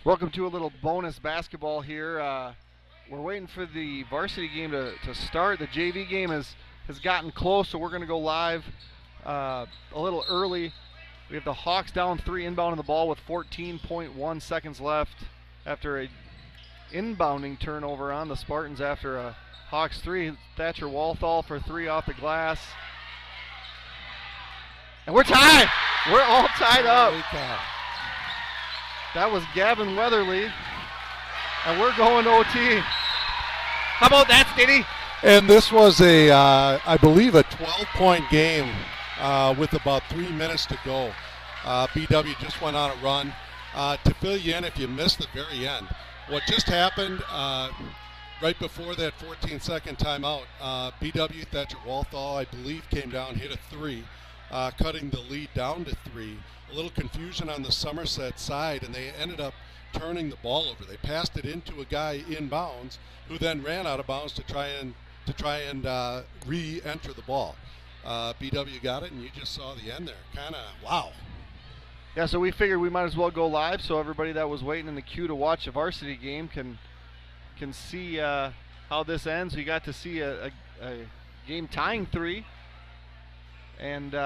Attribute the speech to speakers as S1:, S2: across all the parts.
S1: Welcome to a little bonus basketball here. We're waiting for the varsity game to start. The JV game has gotten close, so we're going to go live a little early. We have the Hawks down 3 inbounding the ball with 14.1 seconds left after a inbounding turnover on the Spartans after a Hawks 3. Thatcher Walthall for 3 off the glass. And we're tied. We're all tied up. That was Gavin Weatherly. And we're going OT. How about that, Stitty?
S2: And this was I believe, a 12-point game with about 3 minutes to go. BW just went on a run. To fill you in, if you missed the very end, what just happened right before that 14-second timeout, BW Thatcher Walthall, I believe, came down, hit a 3, cutting the lead down to 3. A little confusion on the Somerset side, and they ended up turning the ball over. They passed it into a guy inbounds, who then ran out of bounds to try and re-enter the ball. BW got it, and you just saw the end there. Kind of wow.
S1: Yeah, so we figured we might as well go live, so everybody that was waiting in the queue to watch a varsity game can see how this ends. We got to see a game tying 3, and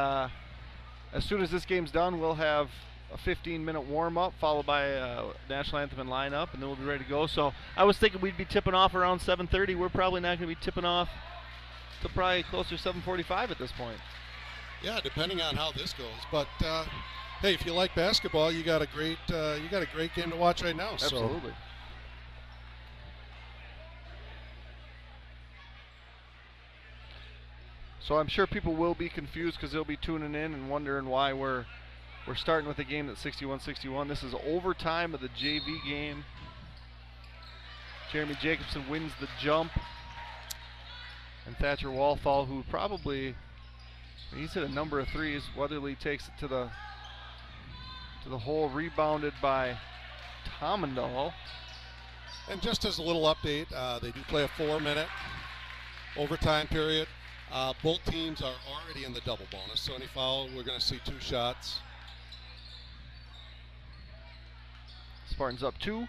S1: as soon as this game's done, we'll have a 15-minute warm-up followed by a national anthem and lineup, and then we'll be ready to go. So I was thinking we'd be tipping off around 7:30. We're probably not going to be tipping off till probably closer to 7:45 at this point.
S2: Yeah, depending on how this goes. But hey, if you like basketball, you got a great game to watch right now.
S1: Absolutely. So I'm sure people will be confused because they'll be tuning in and wondering why we're starting with a game that's 61-61. This is overtime of the JV game. Jeremy Jacobson wins the jump. And Thatcher Walthall, who he's hit a number of threes. Weatherly takes it to the hole, rebounded by Tomendahl.
S2: And just as a little update, they do play a 4-minute overtime period. Both teams are already in the double bonus, so any foul, we're going to see 2 shots.
S1: Spartans up 2.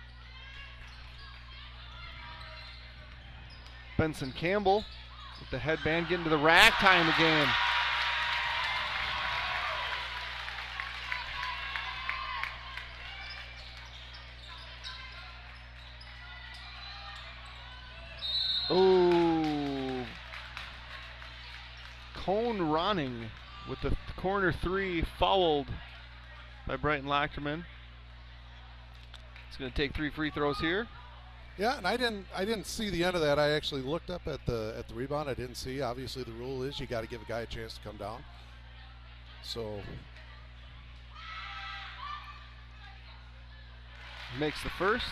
S1: Benson Campbell with the headband getting to the rack, tying the game. Oh, Cone Ronning with the corner 3, fouled by Brighton Lachterman. It's going to take 3 free throws here.
S2: Yeah, and I didn't see the end of that. I actually looked up at the rebound. I didn't see. Obviously, the rule is you got to give a guy a chance to come down. So
S1: makes the first.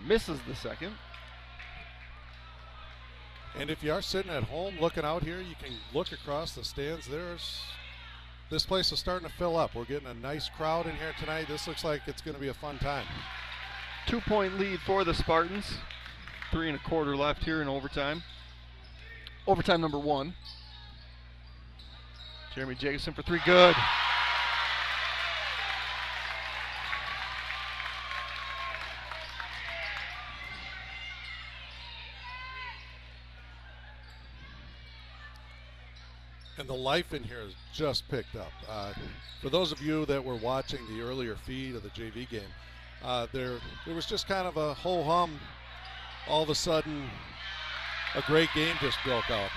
S1: Misses the second.
S2: And if you are sitting at home looking out here, you can look across the stands. This place is starting to fill up. We're getting a nice crowd in here tonight. This looks like it's going to be a fun time.
S1: 2-point lead for the Spartans. 3 1/4 left here in overtime. Overtime number 1. Jeremy Jacobson for 3, good.
S2: And the life in here has just picked up. For those of you that were watching the earlier feed of the JV game, there was just kind of a ho-hum. All of a sudden, a great game just broke out.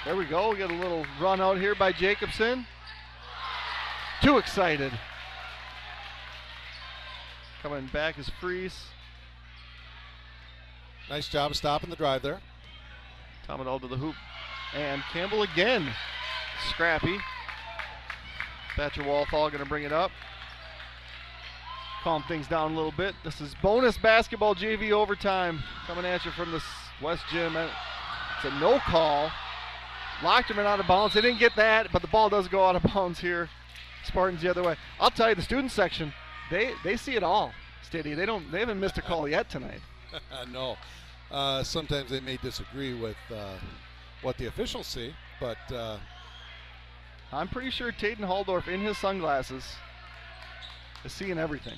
S1: There we go. We got a little run out here by Jacobson. Too excited. Coming back is Freese.
S2: Nice job of stopping the drive there.
S1: Tomendahl to the hoop. And Campbell again. Scrappy. Thatcher Walthall going to bring it up. Calm things down a little bit. This is bonus basketball JV overtime coming at you from the West Gym. It's a no call. Lachterman out of bounds. They didn't get that, but the ball does go out of bounds here. Spartans the other way. I'll tell you, the student section, they see it all. Steady. They haven't missed a call yet tonight.
S2: No. Sometimes they may disagree with what the officials see, but
S1: I'm pretty sure Taden Haldorf in his sunglasses is seeing everything.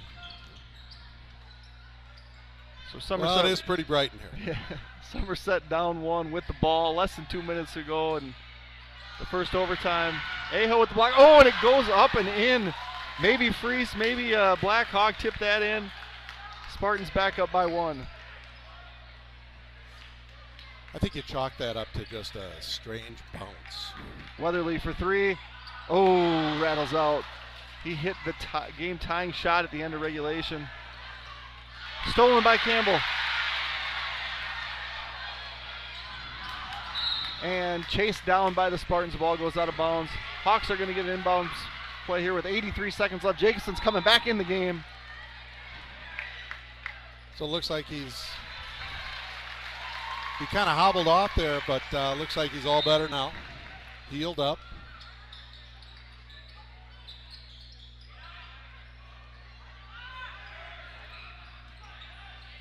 S1: So Somerset,
S2: well, it is pretty bright in here.
S1: Yeah, Somerset down 1 with the ball, less than 2 minutes to go, and the first overtime. Aho with the block. Oh, and it goes up and in. Maybe Freese, maybe Black Hawk tipped that in. Spartans back up by 1.
S2: I think you chalk that up to just a strange bounce.
S1: Weatherly for 3. Oh, rattles out. He hit the game-tying shot at the end of regulation. Stolen by Campbell. And chased down by the Spartans. The ball goes out of bounds. Hawks are going to get an inbounds play here with 83 seconds left. Jacobson's coming back in the game.
S2: So it looks like he kind of hobbled off there, but looks like he's all better now. Healed up.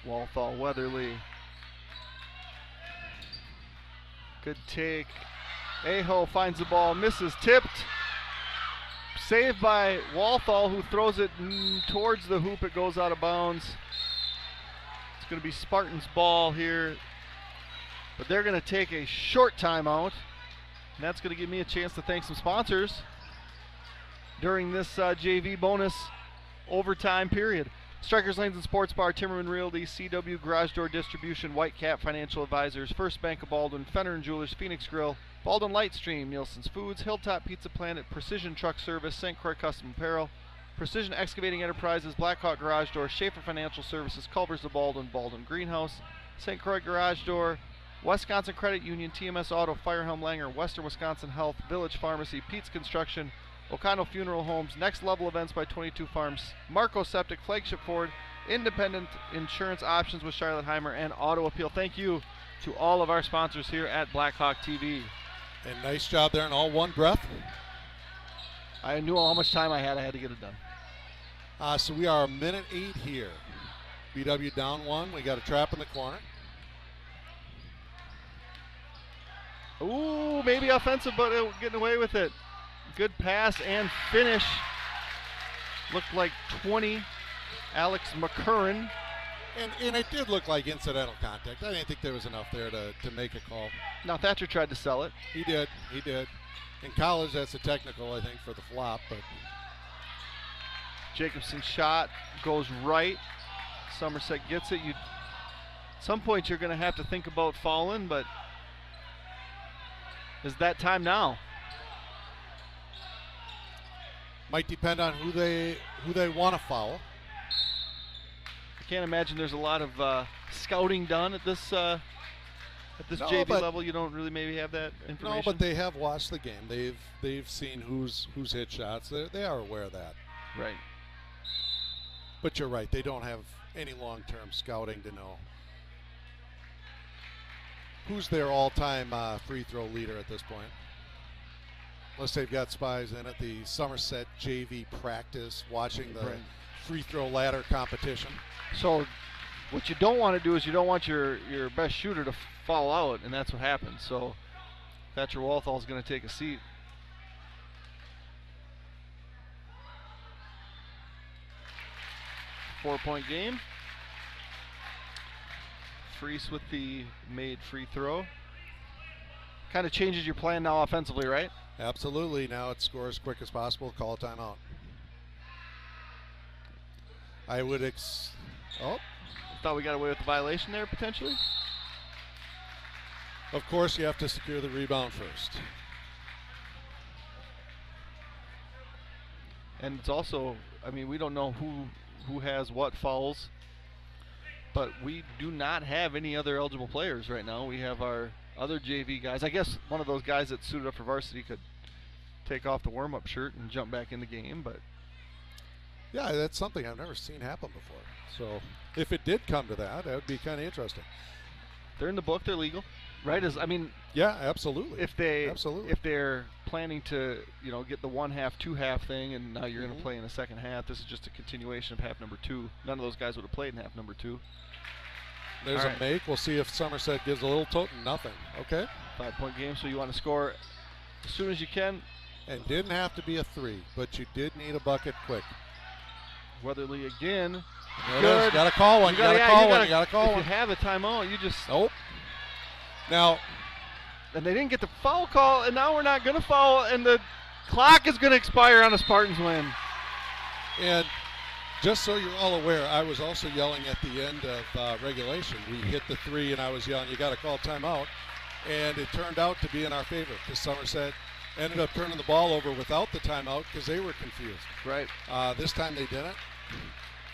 S1: Walthall, Weatherly. Good take. Aho finds the ball, misses, tipped. Saved by Walthall, who throws it towards the hoop. It goes out of bounds. It's going to be Spartans' ball here. But they're going to take a short timeout. And that's going to give me a chance to thank some sponsors during this JV bonus overtime period. Strikers Lanes and Sports Bar, Timmerman Realty, CW Garage Door Distribution, Whitecap Financial Advisors, First Bank of Baldwin, Fenner & Jewelers, Phoenix Grill, Baldwin Lightstream, Nielsen's Foods, Hilltop Pizza Planet, Precision Truck Service, St. Croix Custom Apparel, Precision Excavating Enterprises, Blackhawk Garage Door, Schaefer Financial Services, Culvers of Baldwin, Baldwin Greenhouse, St. Croix Garage Door, Wisconsin Credit Union, TMS Auto, Firehelm Langer, Western Wisconsin Health, Village Pharmacy, Pete's Construction, O'Connell Funeral Homes, Next Level Events by 22 Farms, Marco Septic, Flagship Ford, Independent Insurance Options with Charlotte Heimer, and Auto Appeal. Thank you to all of our sponsors here at Blackhawk TV.
S2: And nice job there in all one breath.
S1: I knew how much time I had to get it done.
S2: So we are a minute 8 here. BW down 1. We got a trap in the corner.
S1: Ooh, maybe offensive, but getting away with it. Good pass and finish. Looked like 20. Alex McCurran.
S2: And it did look like incidental contact. I didn't think there was enough there to make a call.
S1: Now Thatcher tried to sell it.
S2: He did. In college, that's a technical, I think, for the flop. But
S1: Jacobson's shot goes right. Somerset gets it. At some point, you're going to have to think about fouling, but is that time now?
S2: Might depend on who they want to foul.
S1: I can't imagine there's a lot of scouting done at this JV level. You don't really maybe have that information.
S2: No, but they have watched the game. They've seen who's hit shots. They are aware of that.
S1: Right.
S2: But you're right. They don't have any long-term scouting to know who's their all-time free throw leader at this point. Unless they've got spies in at the Somerset JV practice, watching the free throw ladder competition.
S1: So what you don't want to do is you don't want your best shooter to fall out, and that's what happens. So Thatcher Walthall is going to take a seat. Four-point game. Freese with the made free throw. Kind of changes your plan now offensively, right?
S2: Absolutely. Now it's score as quick as possible. Call a timeout. I would
S1: thought we got away with the violation there potentially.
S2: Of course, you have to secure the rebound first.
S1: And it's also, I mean, we don't know who has what fouls, but we do not have any other eligible players right now. We have our other JV guys. I guess one of those guys that suited up for varsity could take off the warm-up shirt and jump back in the game, but
S2: yeah, that's something I've never seen happen before. So if it did come to that, that would be kind of interesting.
S1: They're in the book. They're legal, right?
S2: Yeah, absolutely.
S1: If they're planning to, get the 1/2, 2/2 thing, and now you're going to play in the second half, this is just a continuation of half number 2. None of those guys would have played in half number 2.
S2: There's
S1: All
S2: a
S1: right.
S2: make. We'll see if Somerset gives a little tote. Nothing. Okay.
S1: 5-point game, so you want to score as soon as you can.
S2: And didn't have to be a 3, but you did need a bucket quick.
S1: Weatherly again.
S2: There it
S1: Good.
S2: is. Got to call one. You got to call one. You got to call
S1: if
S2: one.
S1: you have a timeout, you just.
S2: Nope. Now,
S1: And they didn't get the foul call, and now we're not going to foul, and the clock is going to expire on a Spartans win.
S2: and just so you're all aware, I was also yelling at the end of regulation. We hit the 3, and I was yelling, you got to call timeout. And it turned out to be in our favor because Somerset ended up turning the ball over without the timeout because they were confused.
S1: Right.
S2: This time they didn't.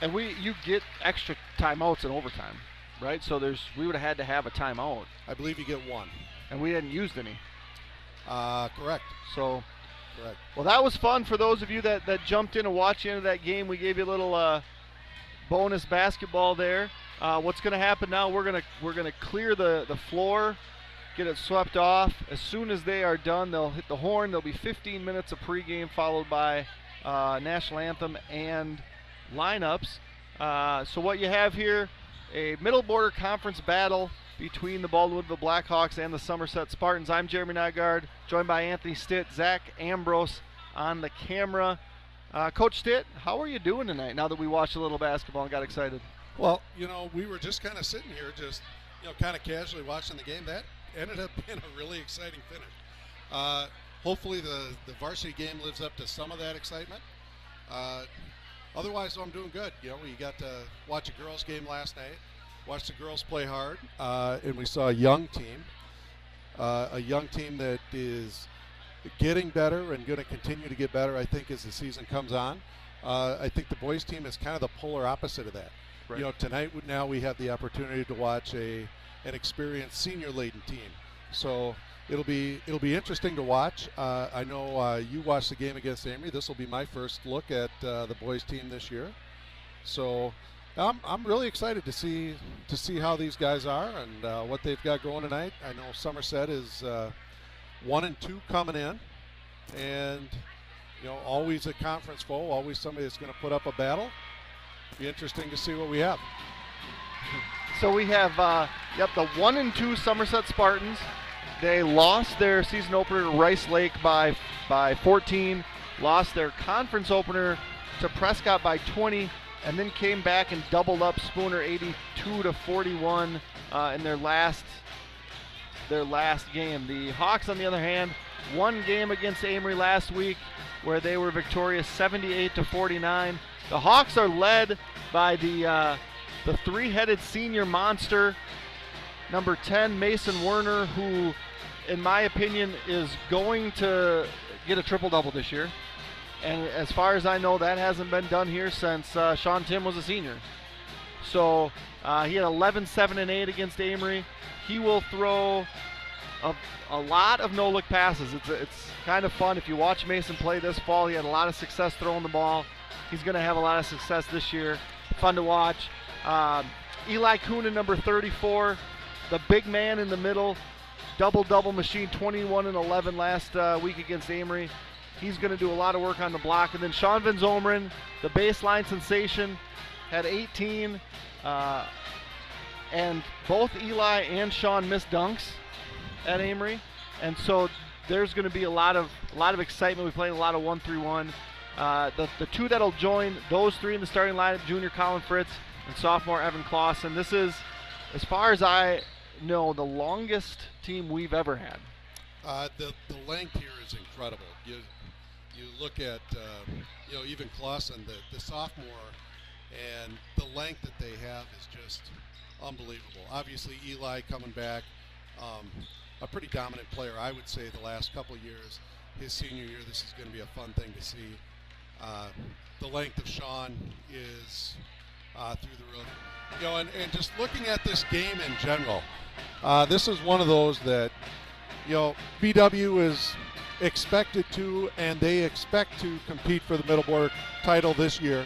S1: And you get extra timeouts in overtime, right? So we would have had to have a timeout,
S2: I believe you get 1.
S1: and we hadn't used any.
S2: Correct.
S1: So,
S2: Correct.
S1: well, that was fun for those of you that jumped in and watched the end of that game. We gave you a little bonus basketball there. What's going to happen now? We're gonna clear the floor, get it swept off. As soon as they are done, they'll hit the horn. There'll be 15 minutes of pregame followed by national anthem and lineups. So what you have here, a middle border conference battle between the Baldwin-Woodville Blackhawks and the Somerset Spartans. I'm Jeremy Nygaard, joined by Anthony Stitt, Zach Ambrose on the camera. Coach Stitt, how are you doing tonight now that we watched a little basketball and got excited?
S2: Well, we were just kind of sitting here, just kind of casually watching the game. That ended up being a really exciting finish. Hopefully the varsity game lives up to some of that excitement. Otherwise, I'm doing good. We got to watch a girls' game last night, watch the girls play hard, and we saw a young team that is getting better and going to continue to get better, I think, as the season comes on. I think the boys' team is kind of the polar opposite of that.
S1: Right.
S2: Tonight now we have the opportunity to watch an experienced senior-laden team. So it'll be interesting to watch. I know you watched the game against Amory. This will be my first look at the boys' team this year. So I'm really excited to see how these guys are and what they've got going tonight. I know Somerset is 1-2 coming in, and always a conference foe, always somebody that's going to put up a battle. Be interesting to see what we have.
S1: So we have the 1-2 Somerset Spartans. They lost their season opener to Rice Lake by 14, lost their conference opener to Prescott by 20, and then came back and doubled up Spooner 82-41 in their last game. The Hawks, on the other hand, won game against Amory last week where they were victorious 78-49. The Hawks are led by the three-headed senior monster, number 10, Mason Werner, who, in my opinion, is going to get a triple-double this year. And as far as I know, that hasn't been done here since Sean Tim was a senior. So he had 11, 7, and 8 against Amory. He will throw a lot of no-look passes. It's kind of fun. If you watch Mason play this fall, he had a lot of success throwing the ball. He's going to have a lot of success this year. Fun to watch. Eli Coonan, number 34, the big man in the middle, double-double machine, 21 and 11 last week against Amory. He's going to do a lot of work on the block. And then Sean Van Zomeren, the baseline sensation, had 18. And both Eli and Sean missed dunks at Amory. And so there's going to be a lot of excitement. We played a lot of 1-3-1. The two that'll join those three in the starting lineup, junior Colin Fritz and sophomore Evan Clausen. This is, as far as I know, the longest team we've ever had.
S2: The length here is incredible. You look at even Clausen, the sophomore, and the length that they have is just unbelievable. Obviously Eli coming back, a pretty dominant player, I would say, the last couple of years. His senior year, this is going to be a fun thing to see. The length of Sean is through the roof. And just looking at this game in general, this is one of those that, BW is expected to, and they expect to compete for the middle border title this year.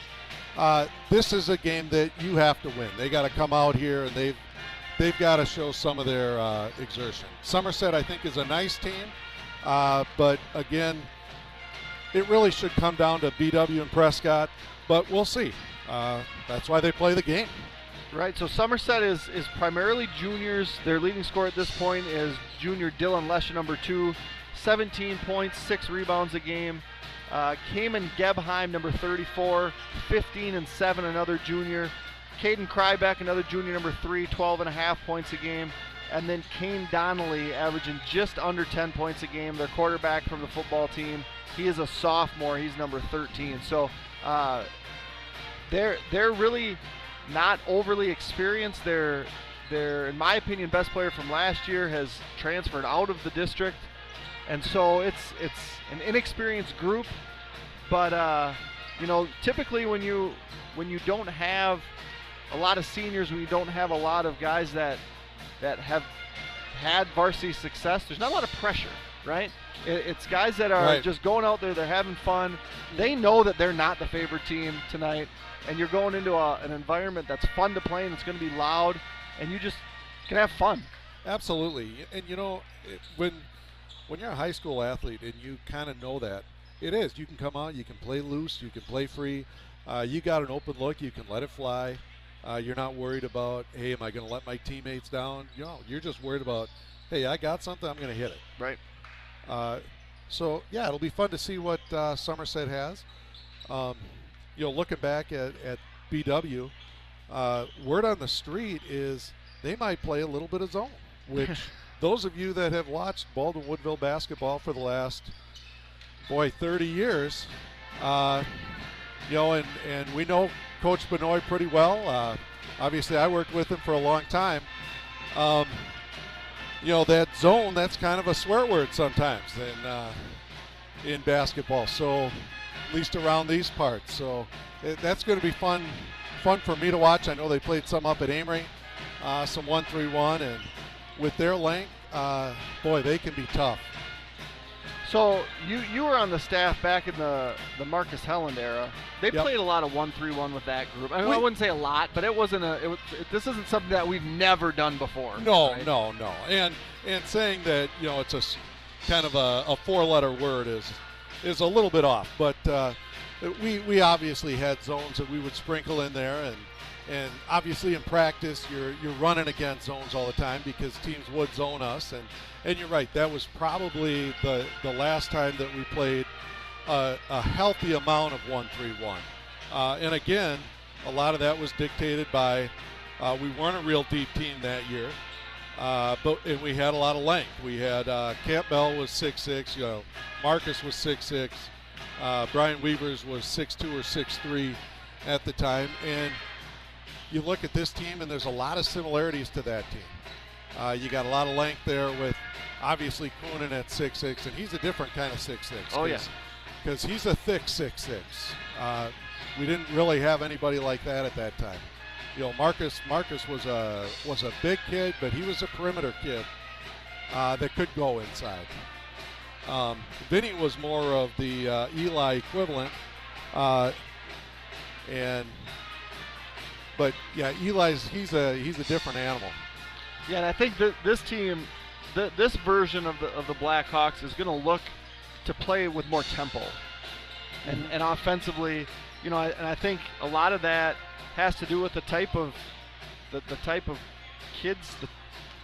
S2: This is a game that you have to win. They got to come out here and they've got to show some of their exertion. Somerset, I think, is a nice team, but again, it really should come down to BW and Prescott, but we'll see. That's why they play the game.
S1: Right, so Somerset is primarily juniors. Their leading scorer at this point is junior Dylan Lesher, number 2, 17 points, 6 rebounds a game. Cayman Gebheim, number 34, 15 and 7, another junior. Caden Krybeck, another junior, number 3, 12.5 points a game. And then Kane Donnelly, averaging just under 10 points a game, their quarterback from the football team. He is a sophomore. He's number 13. So they're really not overly experienced. They're, in my opinion, best player from last year has transferred out of the district. And so it's an inexperienced group. But, typically when you don't have a lot of seniors, when you don't have a lot of guys that have had varsity success, there's not a lot of pressure, right? It's guys that are just going out there, they're having fun. They know that they're not the favorite team tonight, and you're going into an environment that's fun to play and it's going to be loud, and you just can have fun.
S2: Absolutely. And, when you're a high school athlete and you kind of know that, it is. You can come out, you can play loose, you can play free. You got an open look, you can let it fly. You're not worried about, hey, am I going to let my teammates down? You're just worried about, hey, I got something, I'm going to hit it.
S1: Right.
S2: So, yeah, it'll be fun to see what Somerset has. Looking back at BW, word on the street is they might play a little bit of zone, which those of you that have watched Baldwin Woodville basketball for the last, 30 years, and we know Coach Benoit pretty well. Obviously, I worked with him for a long time. That zone, that's kind of a swear word sometimes in basketball. So, at least around these parts. So, that's going to be fun for me to watch. I know they played some up at Amory, some 1-3-1, and with their length, they can be tough.
S1: So you were on the staff back in the Marcus Helland era. They played a lot of 1-3-1 with that group. I wouldn't say a lot, but it wasn't this isn't something that we've never done before.
S2: No,
S1: right?
S2: no. And saying that it's a kind of a 4-letter word is a little bit off. But we obviously had zones that we would sprinkle in there, and obviously in practice you're running against zones all the time because teams would zone us. And you're right, that was probably the last time that we played a healthy amount of 1-3-1. And again, a lot of that was dictated by we weren't a real deep team that year, and we had a lot of length. We had Campbell was 6'6", Marcus was 6'6", Brian Weavers was 6'2" or 6'3" at the time. And you look at this team, and there's a lot of similarities to that team. You got a lot of length there with obviously Coonan at 6'6", and he's a different kind of 6'6".
S1: Oh, yeah.
S2: Because he's a thick 6'6". We didn't really have anybody like that at that time. Marcus was a big kid, but he was a perimeter kid that could go inside. Vinny was more of the Eli equivalent, but yeah, he's a different animal.
S1: Yeah, and I think that this team, this version of the Blackhawks is going to look to play with more tempo, and offensively, and I think a lot of that has to do with the type of kids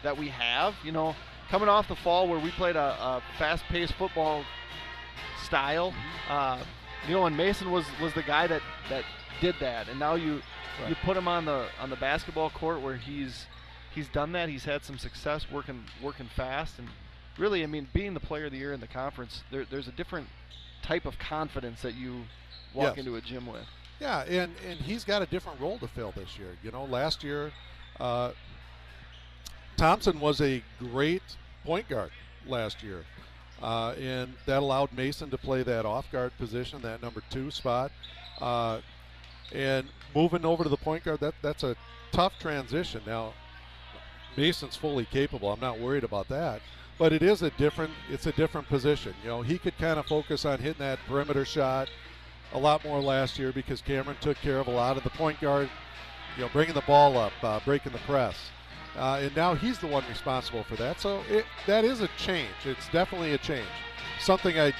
S1: that we have. Coming off the fall where we played a fast-paced football style, and Mason was the guy that did that, and now you put him on the basketball court where he's done that. He's had some success working fast, and really, being the player of the year in the conference, there's a different type of confidence that you walk into a gym with.
S2: Yeah, and he's got a different role to fill this year. Last year, Thompson was a great point guard last year, and that allowed Mason to play that off-guard position, that number 2 spot. And moving over to the point guard, that's a tough transition. Now, Mason's fully capable. I'm not worried about that. But it's a different position. He could kind of focus on hitting that perimeter shot a lot more last year because Cameron took care of a lot of the point guard, bringing the ball up, breaking the press. And now he's the one responsible for that. So that is a change. It's definitely a change. Something I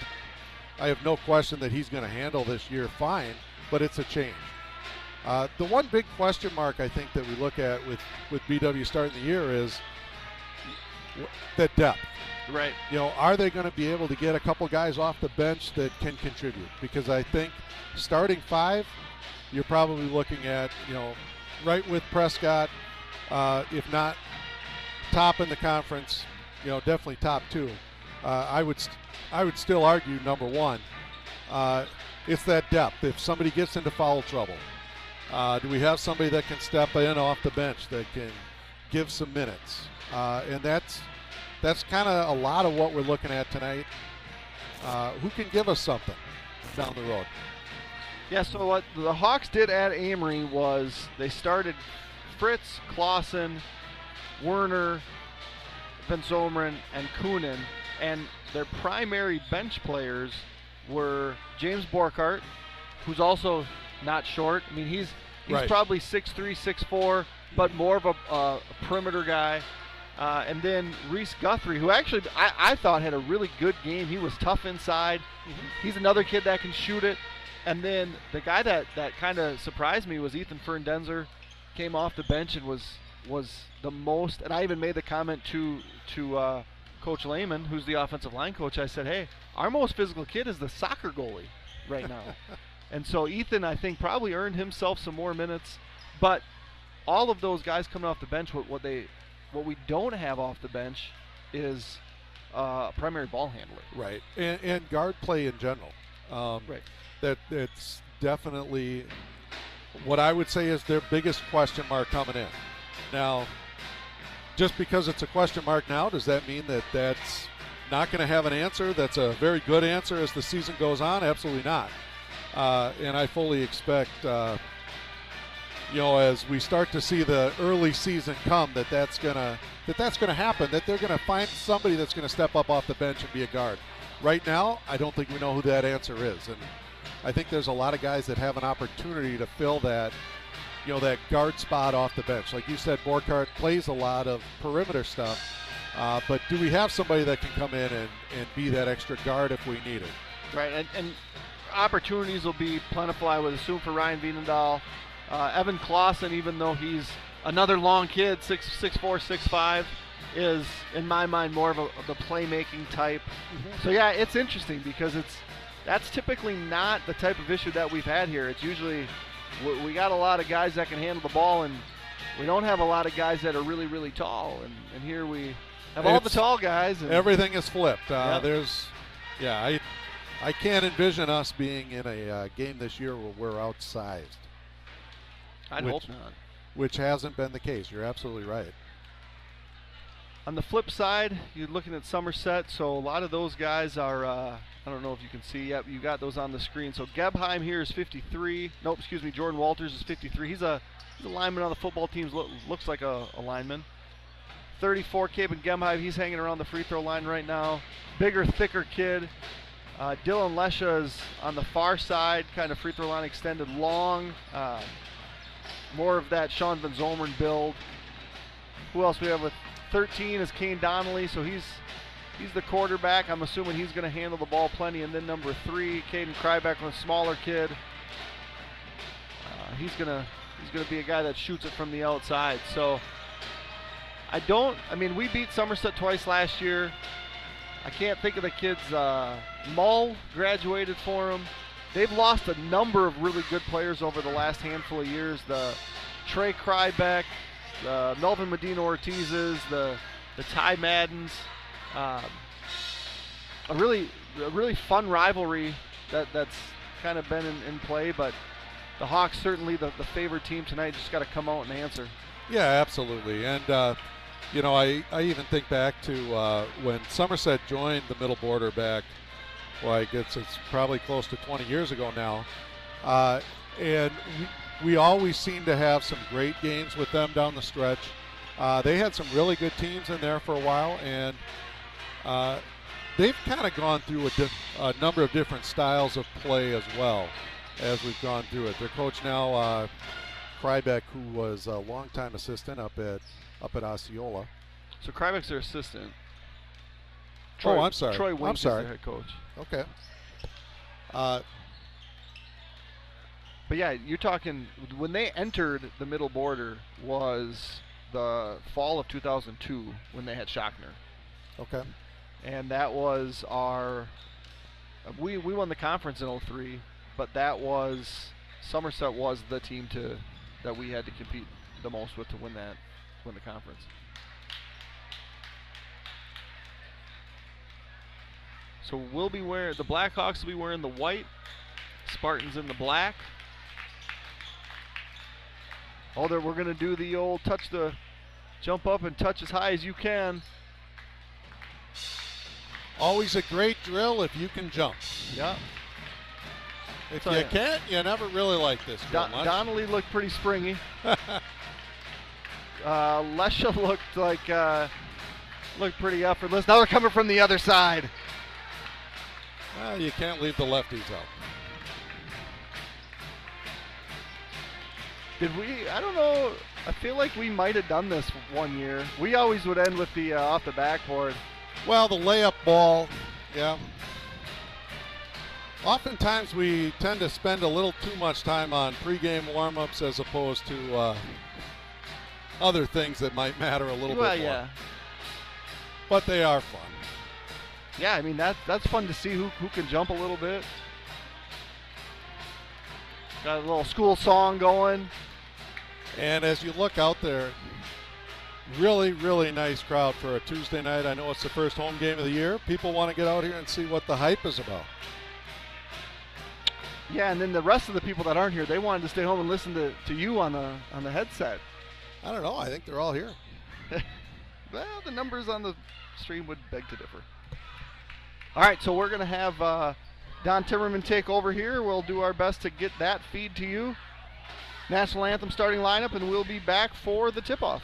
S2: have no question that he's going to handle this year fine, but it's a change. The one big question mark I think that we look at with BW starting the year is that depth.
S1: Right.
S2: Are they going to be able to get a couple guys off the bench that can contribute? Because I think starting 5, you're probably looking at, right with Prescott, if not top in the conference, definitely top 2. I would still argue number 1. It's that depth. If somebody gets into foul trouble, do we have somebody that can step in off the bench that can give some minutes? And that's kind of a lot of what we're looking at tonight. Who can give us something down the road?
S1: Yeah, so what the Hawks did at Amory was they started Fritz, Clausen, Werner, Van Zomeren, and Koonin, and their primary bench players were James Borkart, who's also not short. I mean, he's
S2: right.
S1: Probably 6'3", 6'4", but more of a perimeter guy. And then Reese Guthrie, who actually I thought had a really good game. He was tough inside. Mm-hmm. He's another kid that can shoot it. And then the guy that kind of surprised me was Ethan Ferndenzer. Came off the bench and was the most. And I even made the comment to Coach Lehman, who's the offensive line coach. I said, hey, our most physical kid is the soccer goalie right now. And so Ethan, I think, probably earned himself some more minutes. But all of those guys coming off the bench, what we don't have off the bench is a primary ball handler.
S2: Right, and guard play in general.
S1: Right.
S2: That's definitely what I would say is their biggest question mark coming in. Now, just because it's a question mark now, does that mean that that's not going to have an answer? That's a very good answer as the season goes on? Absolutely not. And I fully expect, as we start to see the early season come, that's going to happen. That they're going to find somebody that's going to step up off the bench and be a guard. Right now, I don't think we know who that answer is, and I think there's a lot of guys that have an opportunity to fill that, that guard spot off the bench. Like you said, Borkart plays a lot of perimeter stuff, but do we have somebody that can come in and be that extra guard if we need it?
S1: Right, and opportunities will be plentiful, I would assume, for Ryan Vienendahl. Evan Clausen, even though he's another long kid, 6'4", 6'5", is, in my mind, more of the playmaking type. Mm-hmm. So, yeah, it's interesting because that's typically not the type of issue that we've had here. It's usually we got a lot of guys that can handle the ball, and we don't have a lot of guys that are really, really tall. And here we have all the tall guys. And
S2: everything is flipped.
S1: Yep.
S2: I can't envision us being in a game this year where we're outsized.
S1: I'd hope not.
S2: Which hasn't been the case. You're absolutely right.
S1: On the flip side, you're looking at Somerset, so a lot of those guys are, I don't know if you can see, yep, you got those on the screen. So Gebheim here is 53. Nope, excuse me, Jordan Walters is 53. He's a lineman on the football team, looks like a lineman. 34, Caben Gebheim, he's hanging around the free throw line right now. Bigger, thicker kid. Dylan Lesha is on the far side, kind of free throw line extended long. More of that Sean Van Zomeren build. Who else we have with 13 is Kane Donnelly, so he's the quarterback. I'm assuming he's going to handle the ball plenty. And then number 3, Caden Krybeck, a smaller kid. He's gonna be a guy that shoots it from the outside. So we beat Somerset twice last year. I can't think of the kids. Mull graduated for him. They've lost a number of really good players over the last handful of years. The Trey Krybeck, the Melvin Medina Ortiz's, the Ty Maddens. A really fun rivalry that's kind of been in play, but the Hawks certainly the favored team tonight. Just got to come out and answer.
S2: Yeah, absolutely. And I even think back to when Somerset joined the Middle Border back. Well, it's probably close to 20 years ago now. And we always seem to have some great games with them down the stretch. They had some really good teams in there for a while, and they've kind of gone through a number of different styles of play as well as we've gone through it. Their coach now, Krybeck, who was a longtime assistant up at Osceola.
S1: So Krybeck's their assistant.
S2: I'm sorry.
S1: Troy Wink is their head coach.
S2: Okay.
S1: But yeah, you're talking when they entered the middle border was the fall of 2002 when they had Shockner.
S2: Okay.
S1: And that was our we won the conference in 03, but that was Somerset was the team that we had to compete the most with to win the conference. So we'll be wearing the Blackhawks will be wearing the white, Spartans in the black. We're going to do the old jump up and touch as high as you can.
S2: Always a great drill if you can jump.
S1: Yeah.
S2: If you can't, you never really like this drill much.
S1: Donnelly looked pretty springy. Lesha looked pretty effortless. Now they're coming from the other side.
S2: Well, you can't leave the lefties out.
S1: Did we? I don't know. I feel like we might have done this one year. We always would end with the off the backboard.
S2: Well, the layup ball, yeah. Oftentimes we tend to spend a little too much time on pregame warm-ups as opposed to other things that might matter a little bit more.
S1: Yeah.
S2: But they are fun.
S1: Yeah, I mean that's fun to see who can jump a little bit. Got a little school song going.
S2: And as you look out there, really, really nice crowd for a Tuesday night. I know it's the first home game of the year. People want to get out here and see what the hype is about.
S1: Yeah, and then the rest of the people that aren't here, they wanted to stay home and listen to you on the headset.
S2: I don't know. I think they're all here.
S1: Well, the numbers on the stream would beg to differ. All right, so we're going to have Don Timmerman take over here. We'll do our best to get that feed to you. National Anthem starting lineup, and we'll be back for the tip-off.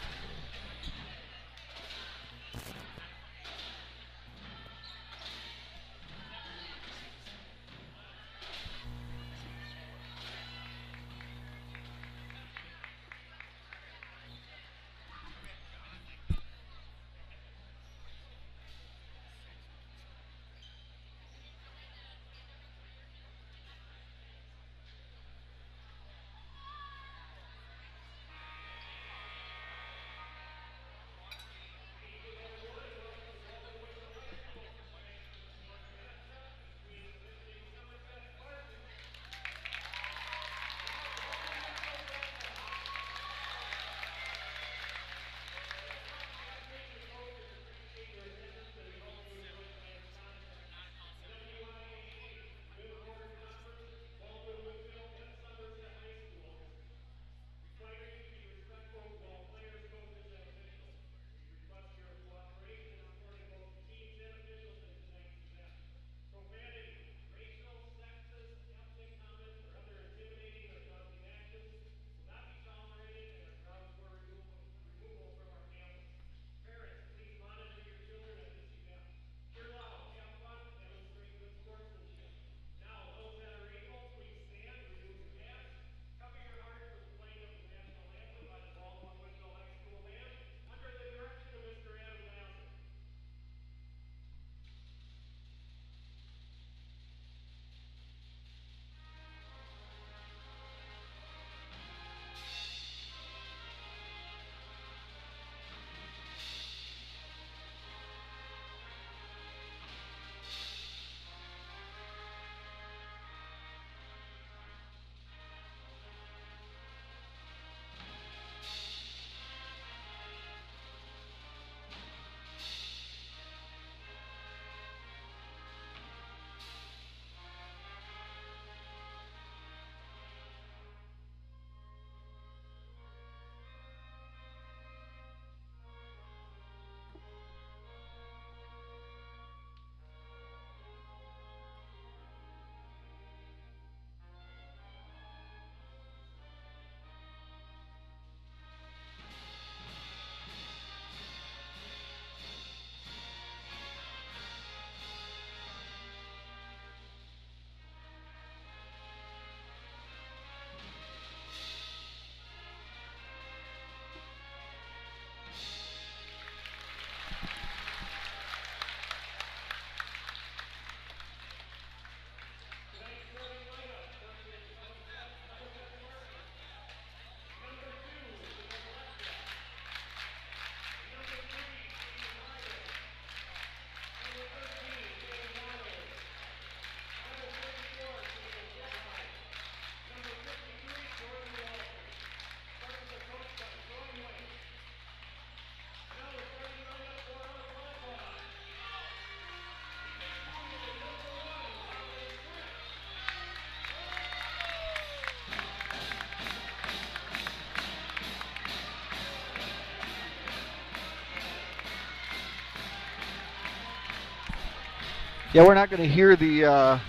S1: Yeah, we're not going to hear the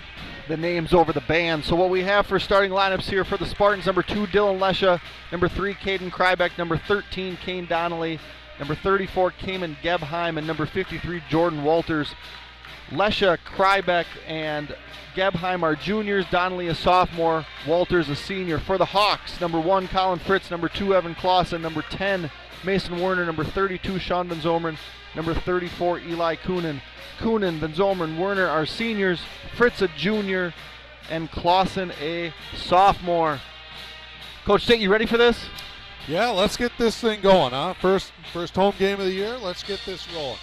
S1: names over the band. So what we have for starting lineups here for the Spartans: number 2, Dylan Lesha; number 3, Caden Krybeck; number 13, Kane Donnelly; number 34, Kamen Gebheim; and number 53, Jordan Walters. Lesha, Krybeck, and Gebheim are juniors. Donnelly a sophomore. Walters a senior. For the Hawks, number 1, Colin Fritz; number 2, Evan Clausen; number 10, Mason Werner; number 32, Sean Van Zomeren; number 34, Eli Kuhnen. Kuhnen, Van Zomeren, Werner are seniors. Fritz a junior, and Clausen a sophomore. Coach State, you ready for this?
S2: Yeah, let's get this thing going, huh? First home game of the year. Let's get this rolling.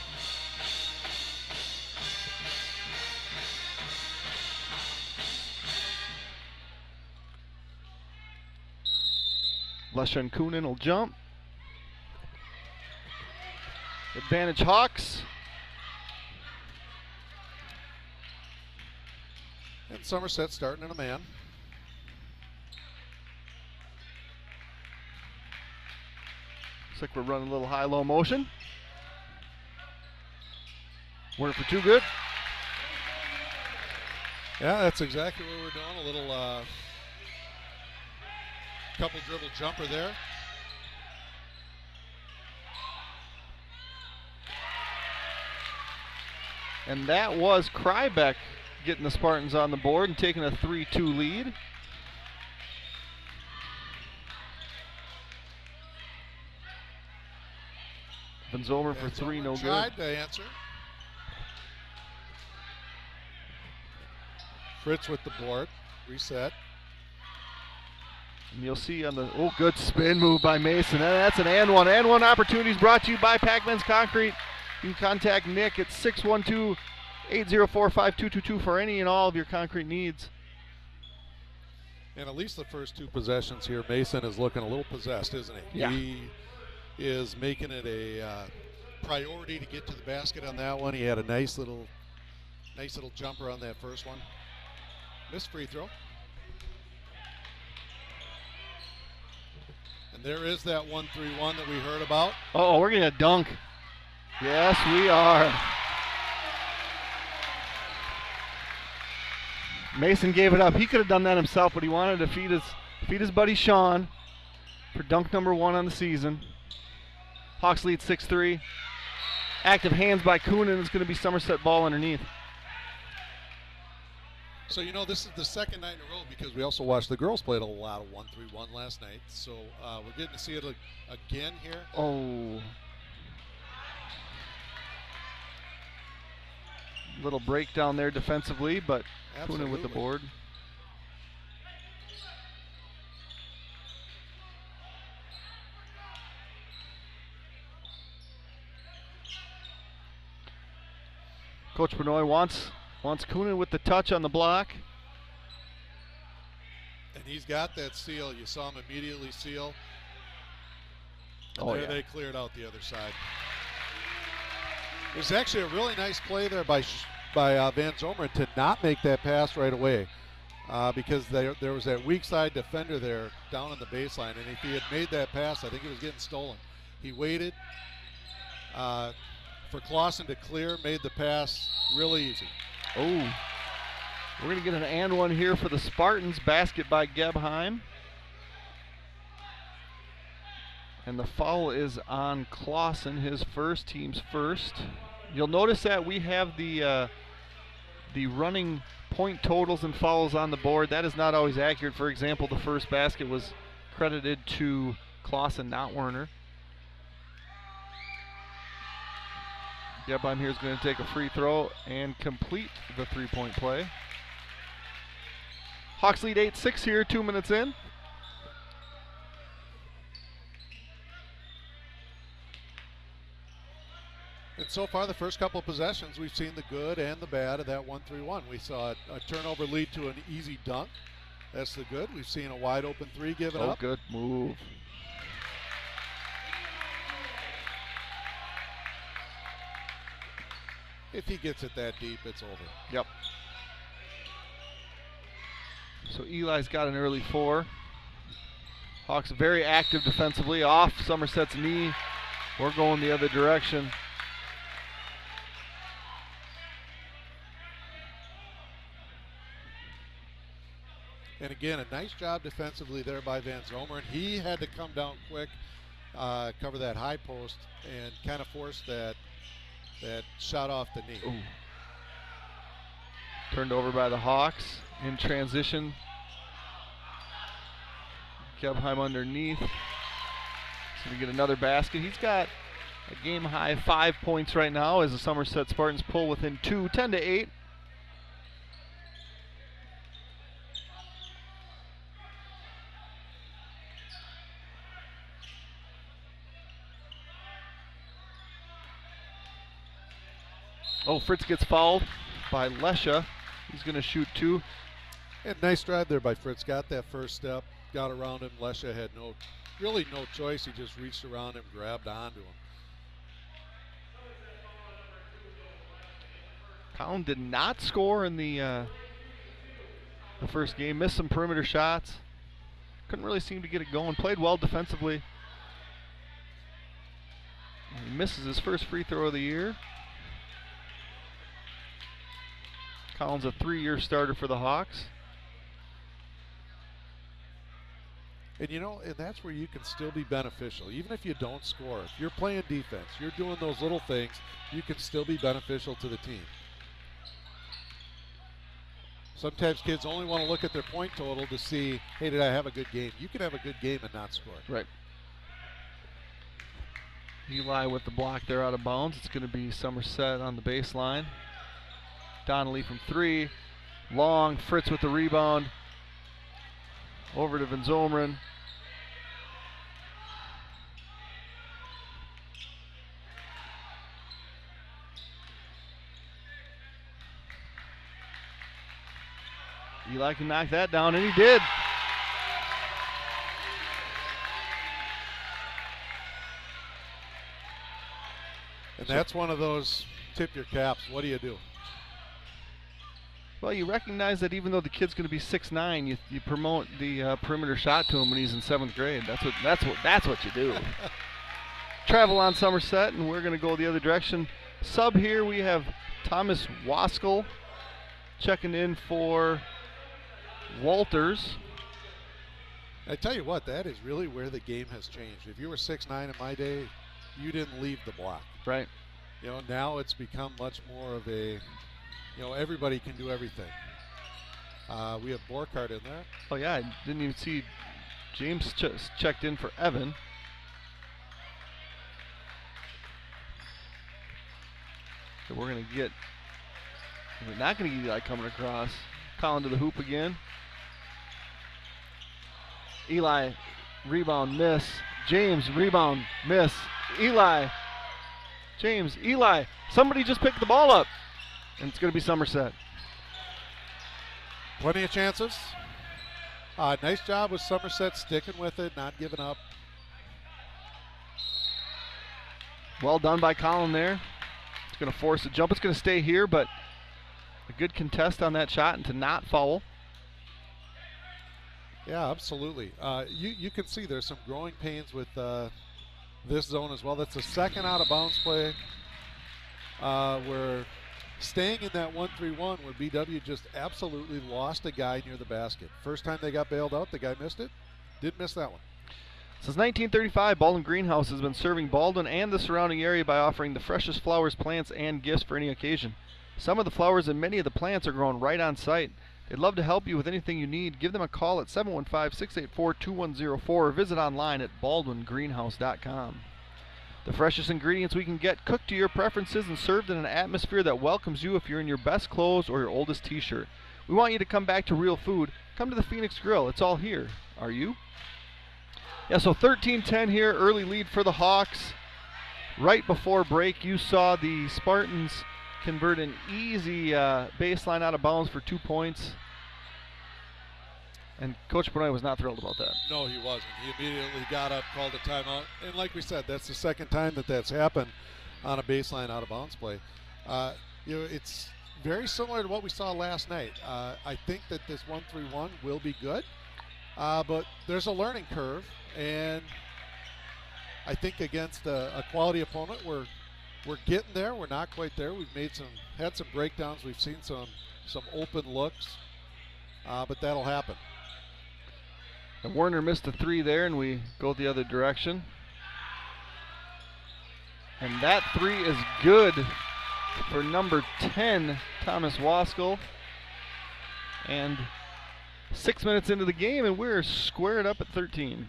S1: Lesha and Kuhnen will jump. Advantage Hawks.
S2: And Somerset starting in a man.
S1: Looks like we're running a little high-low motion. Werner for 2, good.
S2: Yeah, that's exactly what we're doing. A little couple dribble jumper there.
S1: And that was Krybeck getting the Spartans on the board and taking a 3-2 lead. Van Zomeren for 3, no good.
S2: Tried to answer. Fritz with the board, reset.
S1: And you'll see on the, good spin move by Mason. And that's an and one. And one opportunities brought to you by Packman's Concrete. You can contact Nick at 612-804-5222 for any and all of your concrete needs.
S2: And at least the first 2 possessions here, Mason is looking a little possessed, isn't he?
S1: Yeah.
S2: He is making it a priority to get to the basket on that one. He had a nice little jumper on that first one. Missed free throw. And there is that 1-3-1 that we heard about.
S1: Oh, we're getting a dunk. Yes, we are. Mason gave it up. He could have done that himself, but he wanted to feed his buddy Sean for dunk number 1 on the season. Hawks lead 6-3. Active hands by Kuhnen. It's going to be Somerset ball underneath.
S2: So, this is the second night in a row because we also watched the girls play a lot of 1-3-1 last night. So we're getting to see it again here.
S1: Oh. Little breakdown there defensively, but Kuhnen with the board. Coach Benoit wants Kuhnen with the touch on the block.
S2: And he's got that seal. You saw him immediately seal. And they cleared out the other side. It was actually a really nice play there by Van Zomeren to not make that pass right away because there was that weak side defender there down on the baseline, and if he had made that pass, I think it was getting stolen. He waited for Clausen to clear, made the pass really easy.
S1: Oh, we're going to get an and one here for the Spartans. Basket by Gebheim. And the foul is on Clausen, his first, team's first. You'll notice that we have the running point totals and fouls on the board. That is not always accurate. For example, the first basket was credited to Clausen, not Werner. Gebheim here is going to take a free throw and complete the three-point play. Hawks lead 8-6 here, 2 minutes in.
S2: And so far, the first couple of possessions, we've seen the good and the bad of that 1-3-1. We saw a turnover lead to an easy dunk. That's the good. We've seen a wide open three given up.
S1: Oh, good move.
S2: If he gets it that deep, it's over.
S1: Yep. So Eli's got an early 4. Hawks very active defensively. Off Somerset's knee. We're going the other direction.
S2: And again, a nice job defensively there by Van Zomeren. He had to come down quick, cover that high post, and kind of force that shot off the knee.
S1: Ooh. Turned over by the Hawks in transition. Gebheim underneath. He's going to get another basket. He's got a game high 5 points right now as the Somerset Spartans pull within 2, 10-8. Oh, Fritz gets fouled by Lesha. He's going to shoot 2.
S2: And nice drive there by Fritz. Got that first step, got around him. Lesha had really no choice. He just reached around him, grabbed onto him.
S1: Collin did not score in the first game. Missed some perimeter shots. Couldn't really seem to get it going. Played well defensively. He misses his first free throw of the year. Collin's a 3-year starter for the Hawks.
S2: And and that's where you can still be beneficial. Even if you don't score, if you're playing defense, you're doing those little things, you can still be beneficial to the team. Sometimes kids only want to look at their point total to see, hey, did I have a good game? You can have a good game and not score.
S1: Right. Eli with the block there out of bounds. It's going to be Somerset on the baseline. Donnelly from 3. Long. Fritz with the rebound. Over to Van Zomeren. Eli can knock that down, and he did.
S2: And that's one of those tip your caps. What do you do?
S1: Well, you recognize that even though the kid's going to be 6'9", you promote the perimeter shot to him when he's in 7th grade. That's what you do. Travel on Somerset, and we're going to go the other direction. Sub here, we have Thomas Waskell checking in for Walters.
S2: I tell you what, that is really where the game has changed. If you were 6'9" in my day, you didn't leave the block.
S1: Right.
S2: Now it's become much more of a, everybody can do everything. We have Borkhardt in there.
S1: Oh yeah, I didn't even see James checked in for Evan. So we're not going to get Eli coming across. Collin to the hoop again. Eli, rebound, miss. James, rebound, miss. Eli, James, Eli. Somebody just picked the ball up. And it's going to be Somerset.
S2: Plenty of chances. Nice job with Somerset sticking with it, not giving up.
S1: Well done by Collin there. It's going to force a jump. It's going to stay here, but a good contest on that shot and to not foul.
S2: Yeah, absolutely. You can see there's some growing pains with this zone as well. That's the second out of bounds play. We're staying in that 1-3-1 where BW just absolutely lost a guy near the basket. First time they got bailed out, the guy missed it. Didn't miss that one.
S1: Since 1935, Baldwin Greenhouse has been serving Baldwin and the surrounding area by offering the freshest flowers, plants, and gifts for any occasion. Some of the flowers and many of the plants are grown right on site. They'd love to help you with anything you need. Give them a call at 715-684-2104 or visit online at baldwingreenhouse.com. The freshest ingredients we can get, cooked to your preferences and served in an atmosphere that welcomes you if you're in your best clothes or your oldest t-shirt. We want you to come back to real food. Come to the Phoenix Grill. It's all here. Are you? Yeah, so 13-10 here, early lead for the Hawks. Right before break, you saw the Spartans convert an easy baseline out of bounds for 2 points. And Coach Benoit was not thrilled about that.
S2: No, he wasn't. He immediately got up, called a timeout. And like we said, that's the second time that's happened on a baseline out of bounds play. It's very similar to what we saw last night. I think that this 1-3-1 will be good, but there's a learning curve. And I think against a quality opponent, we're getting there. We're not quite there. We've had some breakdowns. We've seen some open looks, but that'll happen.
S1: And Werner missed a 3 there, and we go the other direction. And that 3 is good for number 10, Thomas Waskell. And 6 minutes into the game, and we're squared up at 13.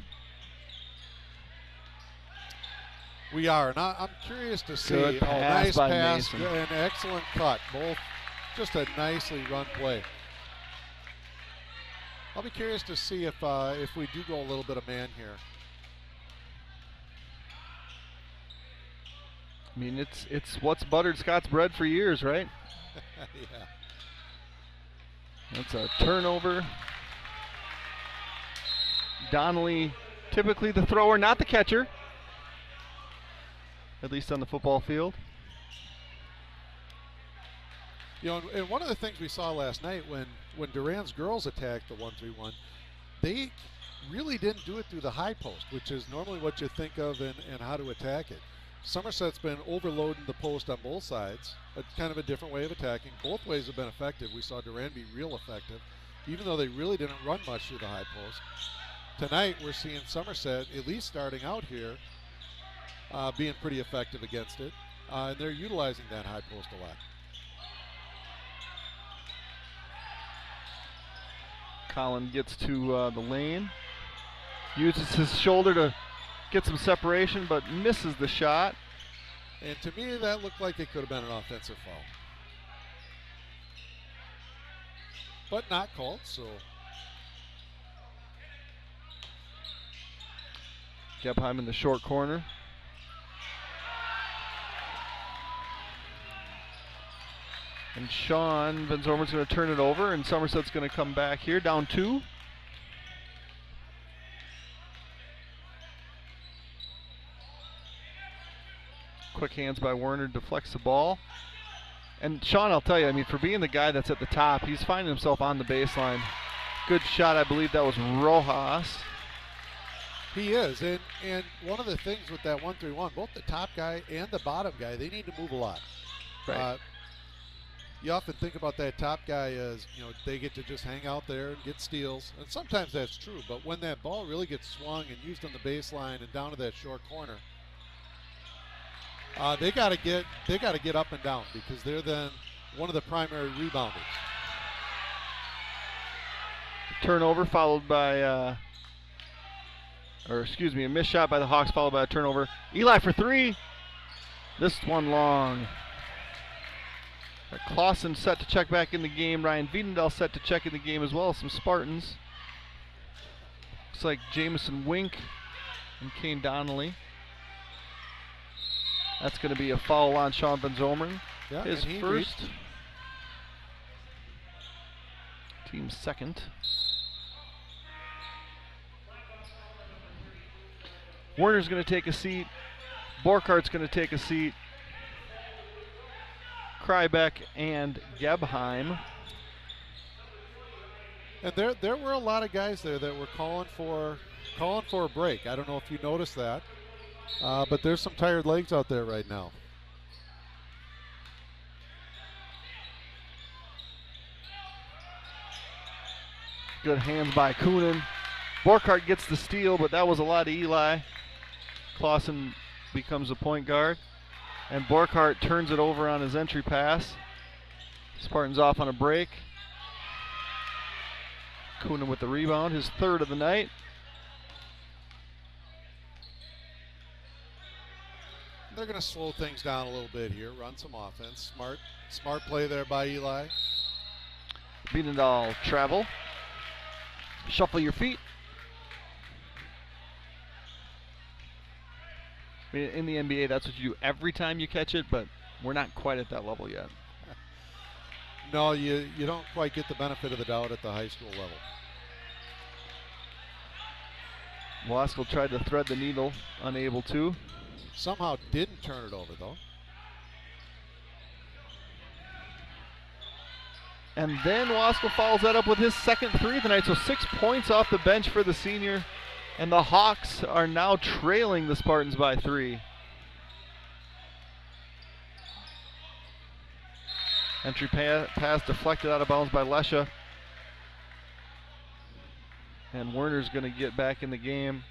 S2: We are, and I'm curious to see.
S1: Good pass
S2: nice
S1: by
S2: pass,
S1: Mason.
S2: an excellent cut. Both just a nicely run play. I'll be curious to see if we do go a little bit of man here.
S1: I mean, it's what's buttered Scott's bread for years, right?
S2: Yeah.
S1: That's a turnover. Donnelly, typically the thrower, not the catcher, at least on the football field.
S2: You know, and one of the things we saw last night when Durand's girls attacked the 1-3-1, they really didn't do it through the high post, which is normally what you think of and how to attack it. Somerset's been overloading the post on both sides, kind of a different way of attacking. Both ways have been effective. We saw Durand be real effective, even though they really didn't run much through the high post. Tonight we're seeing Somerset, at least starting out here, being pretty effective against it, and they're utilizing that high post a lot.
S1: Collin gets to the lane, uses his shoulder to get some separation, but misses the shot.
S2: And to me, that looked like it could have been an offensive foul. But not called, so.
S1: Gebheim in the short corner. And Sean Van Zormer's going to turn it over, and Somerset's going to come back here, down 2. Quick hands by Werner, deflects the ball. And Sean, I'll tell you, I mean, for being the guy that's at the top, he's finding himself on the baseline. Good shot, I believe that was Rojas.
S2: He is, and one of the things with that 1-3-1, both the top guy and the bottom guy, they need to move a lot.
S1: Right.
S2: You often think about that top guy as, you know, they get to just hang out there and get steals, and sometimes that's true, but when that ball really gets swung and used on the baseline and down to that short corner, they got to get up and down, because they're then one of the primary rebounders.
S1: Turnover followed by, a missed shot by the Hawks followed by a turnover. Eli for 3. This one long. Clausen set to check back in the game. Ryan Wiedendahl set to check in the game as well as some Spartans. Looks like Jamison Wink and Kane Donnelly. That's going to be a foul on Sean Van Zomeren.
S2: Yeah,
S1: his first. Team's second. Werner's going to take a seat. Borkhardt's going to take a seat. Krybeck and Gebheim.
S2: And there were a lot of guys there that were calling for a break. I don't know if you noticed that, but there's some tired legs out there right now.
S1: Good hands by Coonan. Borkhardt gets the steal, but that was a lot of Eli. Clausen becomes a point guard. And Borkhardt turns it over on his entry pass. Spartans off on a break. Coonan with the rebound, his third of the night.
S2: They're going to slow things down a little bit here, run some offense. Smart play there by Eli.
S1: Wiedendahl travel. Shuffle your feet. In the NBA, that's what you do every time you catch it, but we're not quite at that level yet.
S2: No, you don't quite get the benefit of the doubt at the high school level.
S1: Waskell tried to thread the needle, unable to.
S2: Somehow didn't turn it over, though.
S1: And then Waskell follows that up with his second 3 of the night, so 6 points off the bench for the senior. And the Hawks are now trailing the Spartans by 3. Entry pass deflected out of bounds by Lesha. And Werner's going to get back in the game.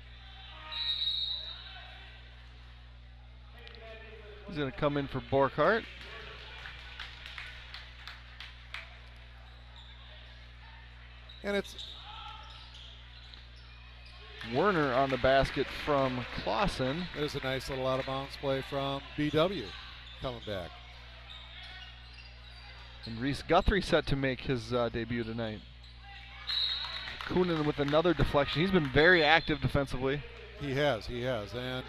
S1: He's going to come in for Borkhardt.
S2: And it's
S1: Werner on the basket from Clausen.
S2: There's a nice little out-of-bounds play from BW coming back.
S1: And Reese Guthrie set to make his debut tonight. Coonan with another deflection. He's been very active defensively.
S2: He has. And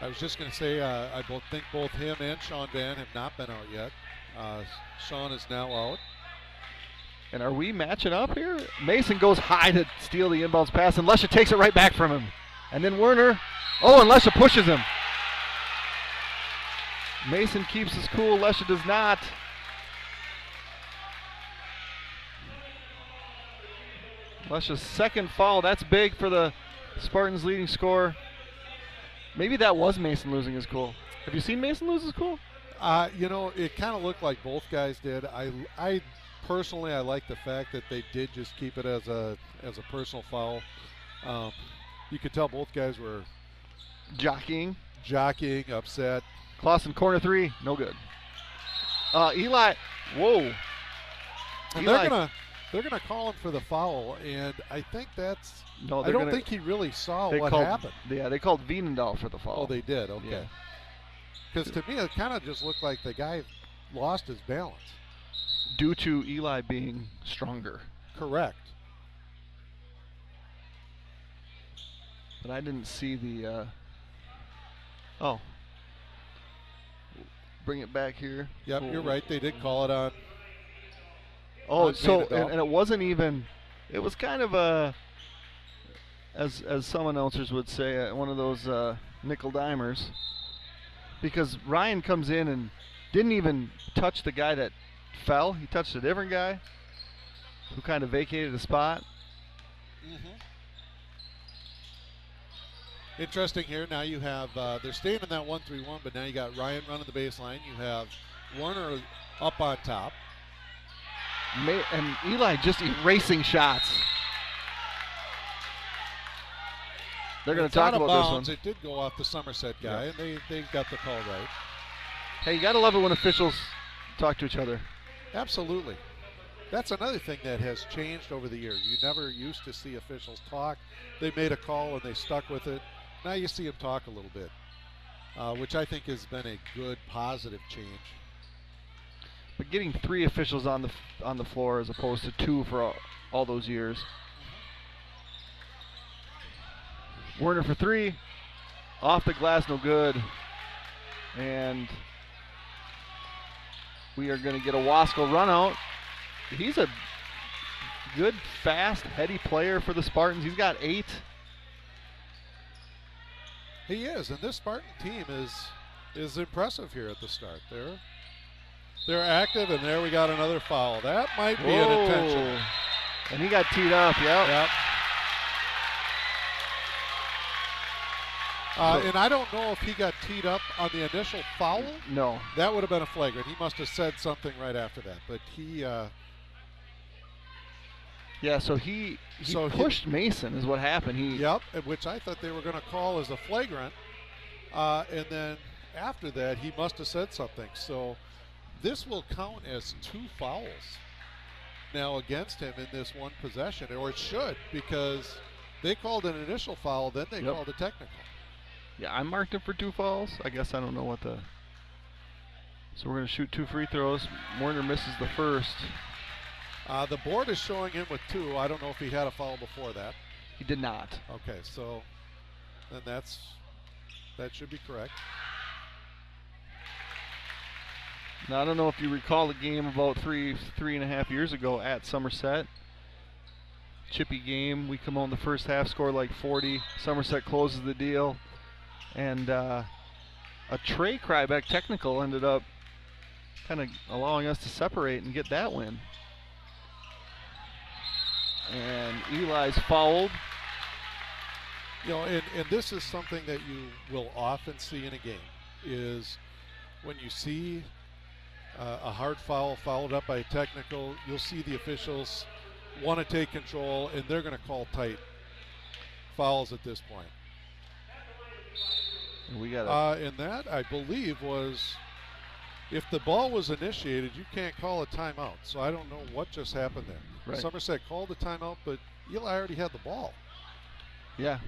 S2: I was just going to say, I think both him and Sean Van have not been out yet. Sean is now out.
S1: And are we matching up here? Mason goes high to steal the inbounds pass, and Lesha takes it right back from him. And then Werner, and Lesha pushes him. Mason keeps his cool, Lesha does not. Lesha's second foul, that's big for the Spartans' leading scorer. Maybe that was Mason losing his cool. Have you seen Mason lose his cool?
S2: It kind of looked like both guys did. I personally, I like the fact that they did just keep it as a personal foul. You could tell both guys were
S1: jockeying,
S2: upset.
S1: Clausen corner three, no good. Eli, whoa.
S2: And
S1: Eli,
S2: they're gonna call him for the foul, and I think that's.
S1: No,
S2: I don't think he really saw what happened.
S1: Yeah, they called Wienendahl for the foul.
S2: Oh, they did. Okay. Because to me, it kind of just looked like the guy lost his balance.
S1: Due to Eli being stronger.
S2: Correct.
S1: But I didn't see the. Bring it back here.
S2: Yep, You're right. They did call it on.
S1: And it wasn't even. It was kind of a. As some announcers would say, one of those nickel dimers. Because Ryan comes in and didn't even touch the guy that fell. He touched a different guy who kind of vacated the spot.
S2: Mm-hmm. Interesting here. Now you have, they're staying in that 1-3-1, but now you got Ryan running the baseline. You have Werner up on top.
S1: And Eli just erasing shots. They're going to talk about
S2: bounds.
S1: this one.
S2: It did go off the Somerset guy, and they got the call right.
S1: Hey, you got to love it when officials talk to each other.
S2: Absolutely. That's another thing that has changed over the years. You never used to see officials talk. They made a call and they stuck with it. Now you see them talk a little bit, which I think has been a good, positive change.
S1: But getting 3 officials on the floor as opposed to 2 for all those years. Werner for 3, off the glass, no good. And we are going to get a Wasco run out. He's a good, fast, heady player for the Spartans. He's got 8.
S2: He is, and this Spartan team is impressive here at the start. They're active, and there we got another foul. That might be an intentional.
S1: And he got teed up, yep.
S2: And I don't know if he got teed up on the initial foul.
S1: No.
S2: That would have been a flagrant. He must have said something right after that. But he...
S1: so he pushed Mason is what happened.
S2: Yep, which I thought they were going to call as a flagrant. And then after that, he must have said something. So this will count as 2 fouls now against him in this one possession, or it should, because they called an initial foul, then they called a technical.
S1: Yeah, I marked him for 2 fouls. I guess I don't know what the... So we're going to shoot 2 free throws. Werner misses the first.
S2: The board is showing him with 2. I don't know if he had a foul before that.
S1: He did not.
S2: Okay, so then that should be correct.
S1: Now, I don't know if you recall the game about three and a half years ago at Somerset. Chippy game. We come on the first half, score like 40. Somerset closes the deal. And a Trey Krybeck technical ended up kind of allowing us to separate and get that win. And Eli's fouled.
S2: And this is something that you will often see in a game, is when you see a hard foul followed up by a technical, you'll see the officials want to take control, and they're going to call tight fouls at this point.
S1: We got
S2: and that, I believe, was, if the ball was initiated, you can't call a timeout. So I don't know what just happened there.
S1: Right.
S2: Somerset called a timeout, but Eli already had the ball.
S1: Yeah.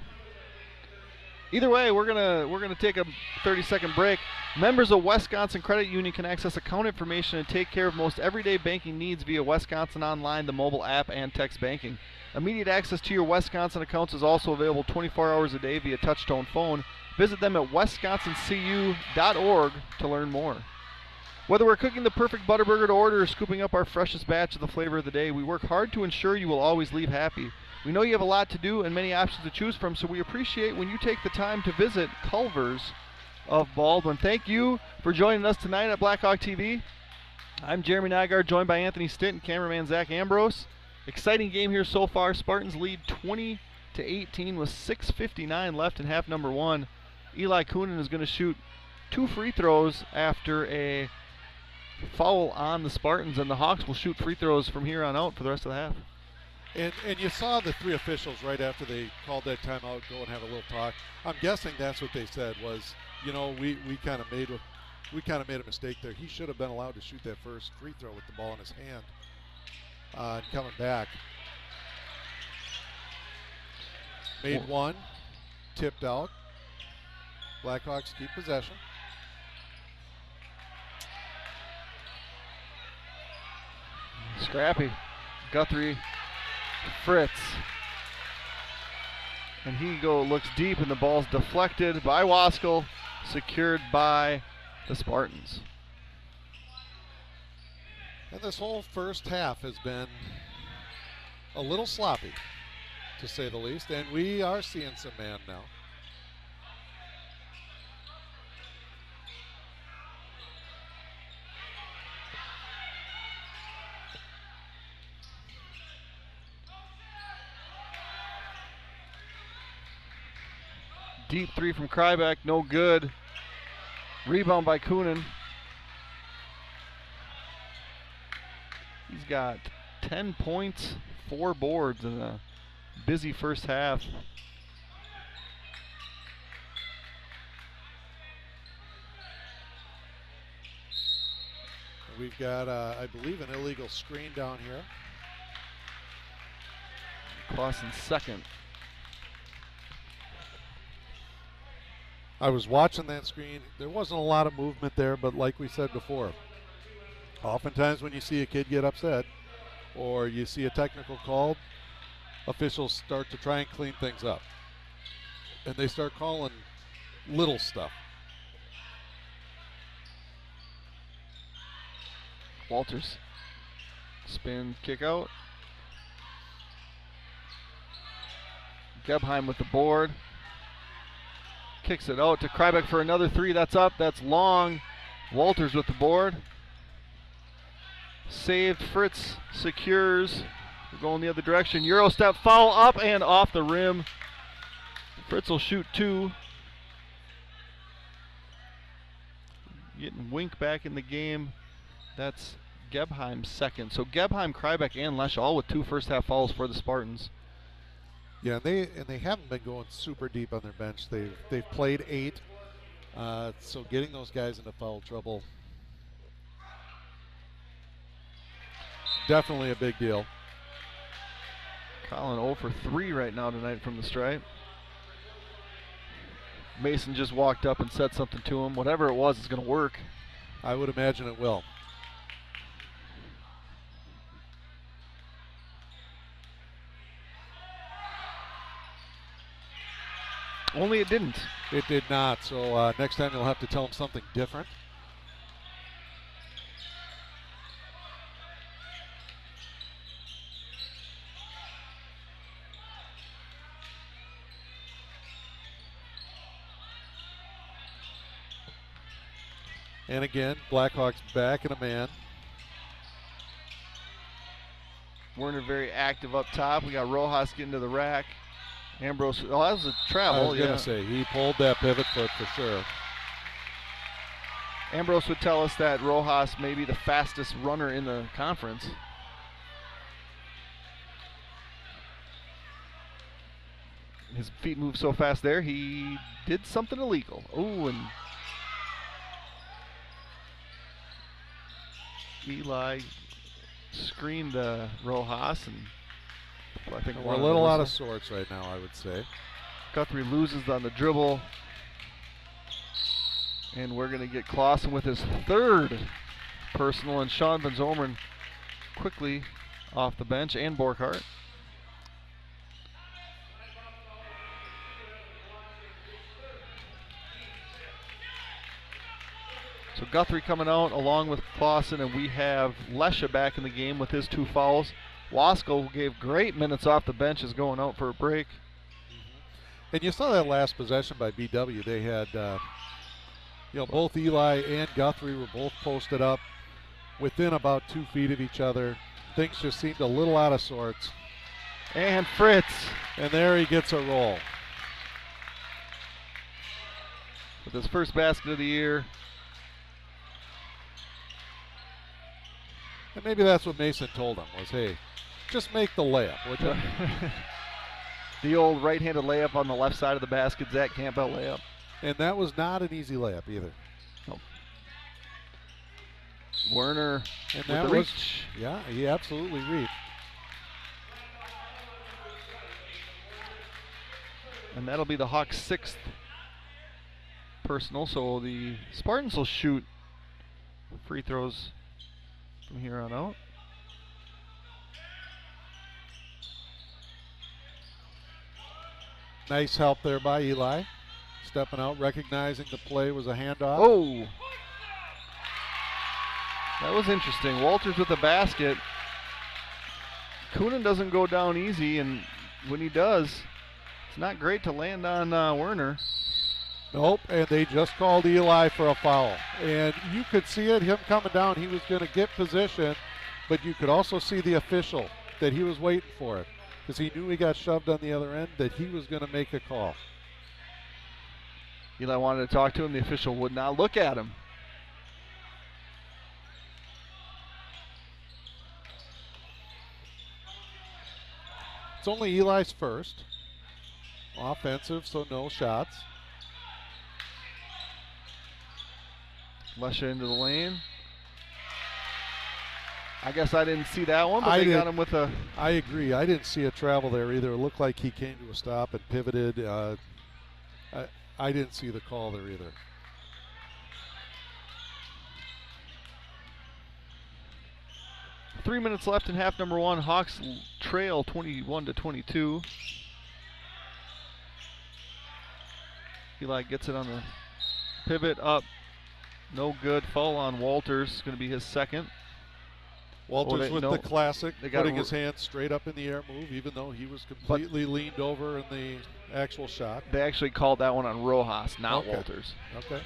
S1: Either way, we're gonna take a 30-second break. Members of Wisconsin Credit Union can access account information and take care of most everyday banking needs via Wisconsin Online, the mobile app, and text banking. Immediate access to your Wisconsin accounts is also available 24 hours a day via touch-tone phone. Visit them at wisconsincu.org to learn more. Whether we're cooking the perfect Butterburger to order or scooping up our freshest batch of the flavor of the day, we work hard to ensure you will always leave happy. We know you have a lot to do and many options to choose from, so we appreciate when you take the time to visit Culver's of Baldwin. Thank you for joining us tonight at Blackhawk TV. I'm Jeremy Nygaard, joined by Anthony Stint and cameraman Zach Ambrose. Exciting game here so far. Spartans lead 20-18 with 6:59 left in half number one. Eli Coonan is going to shoot 2 free throws after a foul on the Spartans, and the Hawks will shoot free throws from here on out for the rest of the half.
S2: And you saw the 3 officials right after they called that timeout go and have a little talk. I'm guessing that's what they said was, you know, we kind of made a mistake there. He should have been allowed to shoot that first free throw with the ball in his hand. And coming back, made one, tipped out. Blackhawks keep possession.
S1: Scrappy, Guthrie, Fritz, and he looks deep, and the ball's deflected by Waskell, secured by the Spartans.
S2: And this whole first half has been a little sloppy, to say the least, and we are seeing some man now.
S1: Deep 3 from Krybeck, no good. Rebound by Coonan. He's got 10 points, 4 boards in a busy first half.
S2: We've got, I believe, an illegal screen down here.
S1: Clausen's second.
S2: I was watching that screen. There wasn't a lot of movement there, but like we said before, oftentimes when you see a kid get upset or you see a technical called, officials start to try and clean things up. And they start calling little stuff.
S1: Walters. Spin, kick out. Gebheim with the board. Kicks it out to Krybeck for another 3. That's up. That's long. Walters with the board. Saved. Fritz secures. We're going the other direction. Euro step foul up and off the rim. Fritz will shoot 2. Getting Wink back in the game. That's Gebheim's second. So Gebheim, Krybeck, and Lesh all with 2 first half fouls for the Spartans.
S2: Yeah, and they haven't been going super deep on their bench. They've played 8, so getting those guys into foul trouble, definitely a big deal.
S1: Colin 0 for 3 right now tonight from the stripe. Mason just walked up and said something to him. Whatever it was, it's going to work.
S2: I would imagine it will.
S1: Only it didn't.
S2: It did not, so next time you'll have to tell him something different. And again, Blackhawks back in a man.
S1: Werner very active up top. We got Rojas getting to the rack. Ambrose, oh, that was a travel.
S2: I was going to say, he pulled that pivot foot for sure.
S1: Ambrose would tell us that Rojas may be the fastest runner in the conference. his feet moved so fast there, he did something illegal. Oh, and Eli screened Rojas, and I think
S2: we're a little out of sorts right now, I would say.
S1: Guthrie loses on the dribble, and we're going to get Clausen with his third personal, and Sean Van Zomeren quickly off the bench, and Borkhardt. So Guthrie coming out along with Clausen, and we have Lesha back in the game with his 2 fouls. Waskell, who gave great minutes off the bench, is going out for a break.
S2: And you saw that last possession by BW. They had, both Eli and Guthrie were both posted up within about 2 feet of each other. Things just seemed a little out of sorts.
S1: And Fritz.
S2: And there he gets a roll.
S1: With his first basket of the year.
S2: And maybe that's what Mason told him was, hey, just make the layup, would you?
S1: The old right-handed layup on the left side of the basket, Zach Campbell layup.
S2: And that was not an easy layup either.
S1: Nope. Werner
S2: and
S1: with
S2: that
S1: the
S2: was,
S1: reach.
S2: Yeah, he absolutely reached.
S1: And that'll be the Hawks' 6th personal, so the Spartans will shoot free throws from here on out.
S2: Nice help there by Eli. Stepping out, recognizing the play was a handoff.
S1: Oh! That was interesting. Walters with the basket. Coonan doesn't go down easy, and when he does, it's not great to land on Werner.
S2: Nope, and they just called Eli for a foul. And you could see it, him coming down. He was going to get position, but you could also see the official that he was waiting for it because he knew he got shoved on the other end, that he was going to make a call.
S1: Eli wanted to talk to him. The official would not look at him.
S2: It's only Eli's first. Offensive, so no shots.
S1: Lesha into the lane. I guess I didn't see that one, but they got him with a...
S2: I agree. I didn't see a travel there either. It looked like he came to a stop and pivoted. I didn't see the call there either.
S1: Three minutes left in half number 1. Hawks trail 21-22. Eli gets it on the pivot up. No good. Foul on Walters. It's going to be his second.
S2: Walters with the classic, putting his hands straight up in the air move, even though he was completely leaned over in the actual shot.
S1: They actually called that one on Rojas, not Walters.
S2: Okay.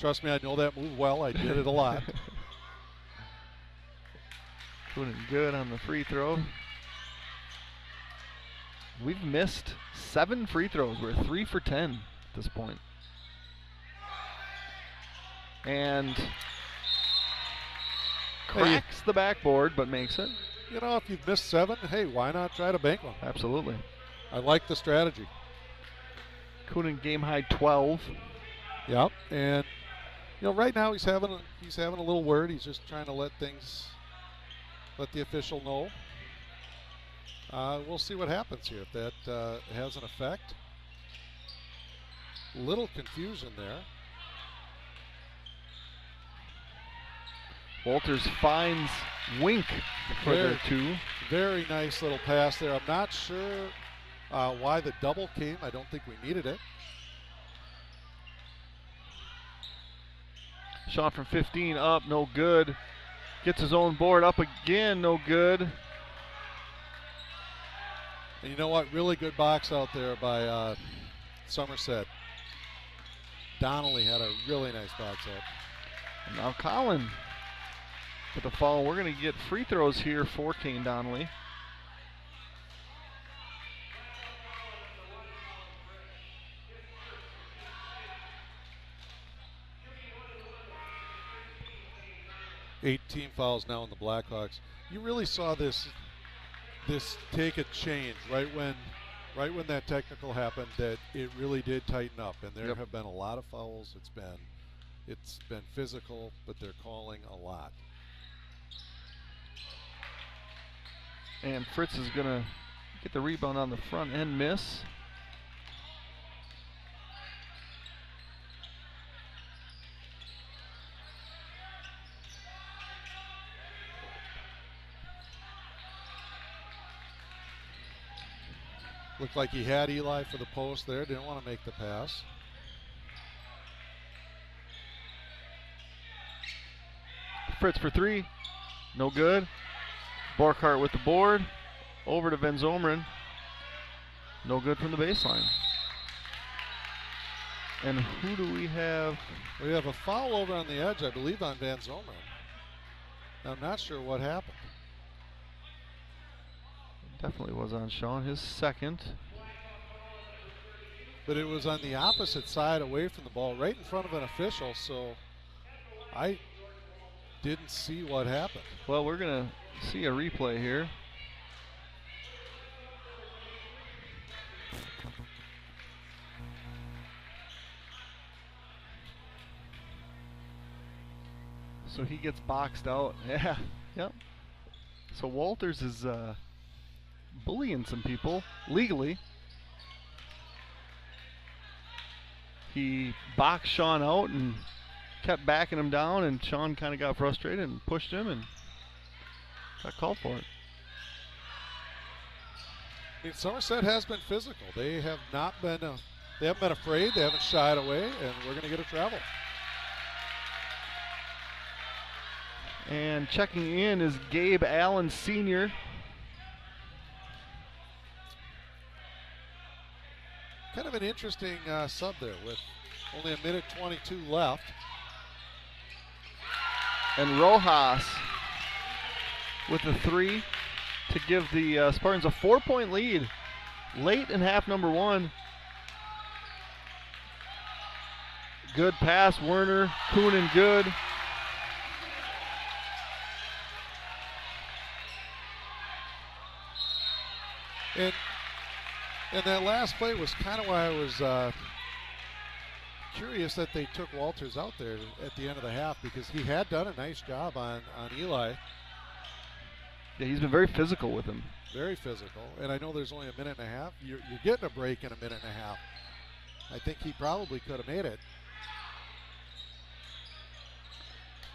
S2: Trust me, I know that move well. I did it a lot.
S1: Doing good on the free throw. We've missed 7 free throws. We're 3 for 10 at this point. And cracks the backboard, but makes it.
S2: You know, if you've missed 7, hey, why not try to bank one?
S1: Absolutely.
S2: I like the strategy.
S1: Coonan game high 12.
S2: Yep, and you know, right now he's having a little word. He's just trying to let the official know. We'll see what happens here if that has an effect. Little confusion there.
S1: Walters finds Wink for their 2.
S2: Very nice little pass there. I'm not sure why the double came. I don't think we needed it.
S1: Shot from 15 up, no good. Gets his own board up again, no good.
S2: And you know what? Really good box out there by Somerset. Donnelly had a really nice box out.
S1: And now Collin with the foul. We're going to get free throws here for Kane Donnelly.
S2: Eight team fouls now on the Blackhawks. You really saw this this take a change right when that technical happened, that it really did tighten up, and there have been a lot of fouls. It's been physical, but they're calling a lot.
S1: And Fritz is going to get the rebound on the front end, miss.
S2: Looked like he had Eli for the post there. Didn't want to make the pass.
S1: Fritz for three. No good. Borkhardt with the board. Over to Van Zomeren. No good from the baseline. And who do we have?
S2: We have a foul over on the edge, I believe, on Van Zomeren. I'm not sure what happened.
S1: Definitely was on Sean, his second.
S2: But it was on the opposite side away from the ball, right in front of an official, so I didn't see what happened.
S1: Well, we're going to see a replay here. So he gets boxed out. Yeah, yep. So Walters is bullying some people legally. He boxed Sean out and kept backing him down, and Sean kind of got frustrated and pushed him and got called for it.
S2: I mean, Somerset has been physical. They have not been. They haven't been afraid. They haven't shied away, and we're going to get a travel.
S1: And checking in is Gabe Allen Sr.
S2: Kind of an interesting sub there with only a minute 22 left.
S1: And Rojas with the three to give the Spartans a 4-point lead late in half number one. Good pass, Werner, Kuhnen good.
S2: And that last play was kind of why I was curious that they took Walters out there at the end of the half, because he had done a nice job on Eli.
S1: Yeah, he's been very physical with him.
S2: Very physical. And I know there's only a minute and a half. You're getting a break in a minute and a half. I think he probably could have made it.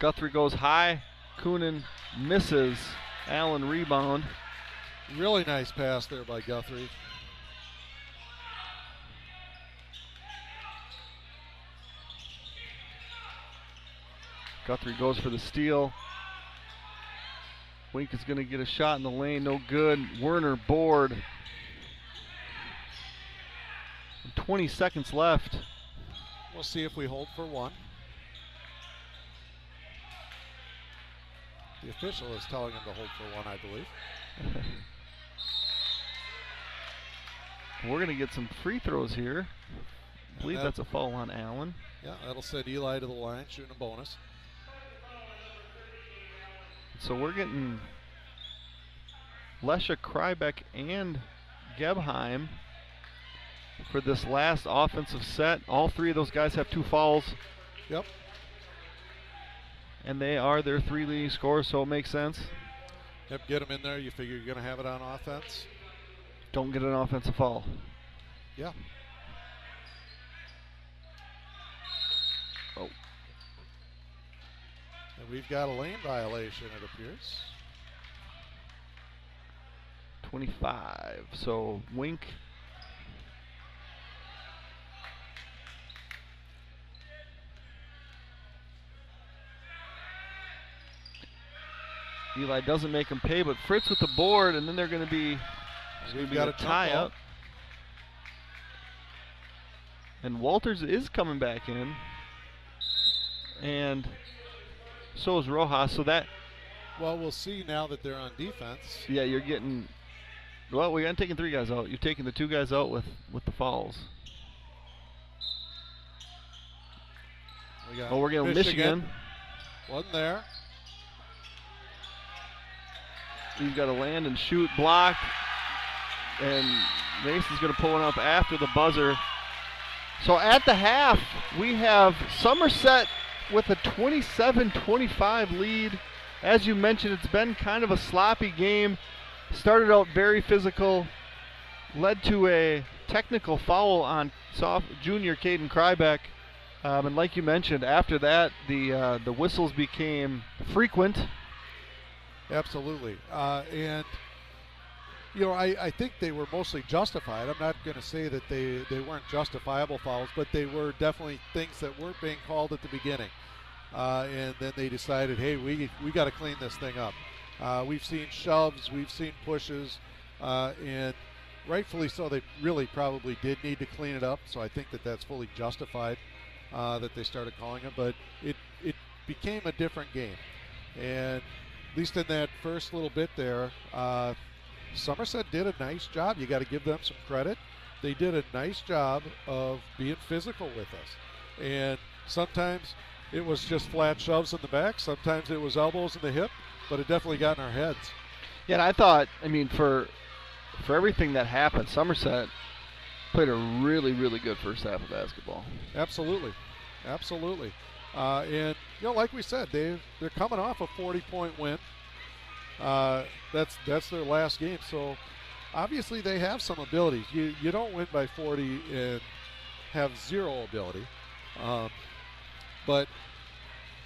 S1: Guthrie goes high. Kuhnen misses. Allen rebound.
S2: Really nice pass there by Guthrie.
S1: Guthrie goes for the steal. Wink is going to get a shot in the lane. No good. Werner board. 20 seconds left.
S2: We'll see if we hold for one. The official is telling him to hold for one, I believe.
S1: We're going to get some free throws here. I believe that's a foul on Allen.
S2: Yeah, that'll send Eli to the line, shooting a bonus.
S1: So we're getting Lesha, Krybeck, and Gebheim for this last offensive set. All three of those guys have 2 fouls.
S2: Yep.
S1: And they are their 3 leading scorers, so it makes sense.
S2: Yep, get them in there. You figure you're going to have it on offense.
S1: Don't get an offensive foul.
S2: Yeah.
S1: Oh.
S2: And we've got a lane violation, it appears.
S1: 25. So Wink. Eli doesn't make him pay, but Fritz with the board, and then they're going to be
S2: We've got a
S1: tie up. And Walters is coming back in. And so is Rojas. So that.
S2: Well, we'll see now that they're on defense.
S1: Yeah, you're getting. Well, we're taking 3 guys out. You're taking the 2 guys out with the fouls. We're getting Michigan.
S2: Wasn't there.
S1: He's got a land and shoot blocked. And Mason's going to pull one up after the buzzer. So at the half, we have Somerset with a 27-25 lead. As you mentioned, it's been kind of a sloppy game. Started out very physical. Led to a technical foul on junior Caden Krybeck. And like you mentioned, after that, the whistles became frequent.
S2: Absolutely. And, I think they were mostly justified. I'm not going to say that they weren't justifiable fouls, but they were definitely things that weren't being called at the beginning. And then they decided, hey, we got to clean this thing up. We've seen shoves, we've seen pushes, and rightfully so, they really probably did need to clean it up. So I think that that's fully justified that they started calling it. But it became a different game. And at least in that first little bit there, Somerset did a nice job. You got to give them some credit. They did a nice job of being physical with us. And sometimes it was just flat shoves in the back. Sometimes it was elbows in the hip, but it definitely got in our heads.
S1: Yeah, and I thought, for everything that happened, Somerset played a really, really good first half of basketball.
S2: Absolutely. And, like we said, they're coming off a 40-point win. That's their last game. So, obviously, they have some abilities. You don't win by 40 and have zero ability. But,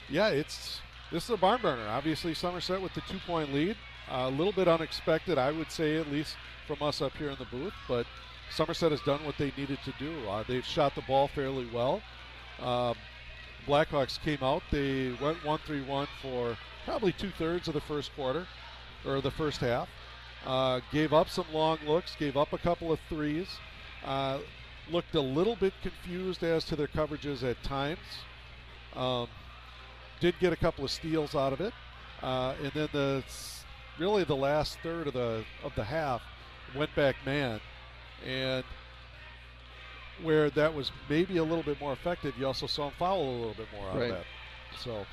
S2: yeah, this is a barn burner. Obviously, Somerset with the 2-point lead. A little bit unexpected, I would say, at least from us up here in the booth. But Somerset has done what they needed to do. They've shot the ball fairly well. Blackhawks came out. They went 1-3-1 for probably 2/3 of the first quarter, or the first half. Gave up some long looks, gave up a couple of threes. Looked a little bit confused as to their coverages at times. Did get a couple of steals out of it. And then really the last third of the half went back man. And where that was maybe a little bit more effective, you also saw him foul a little bit more out of that. So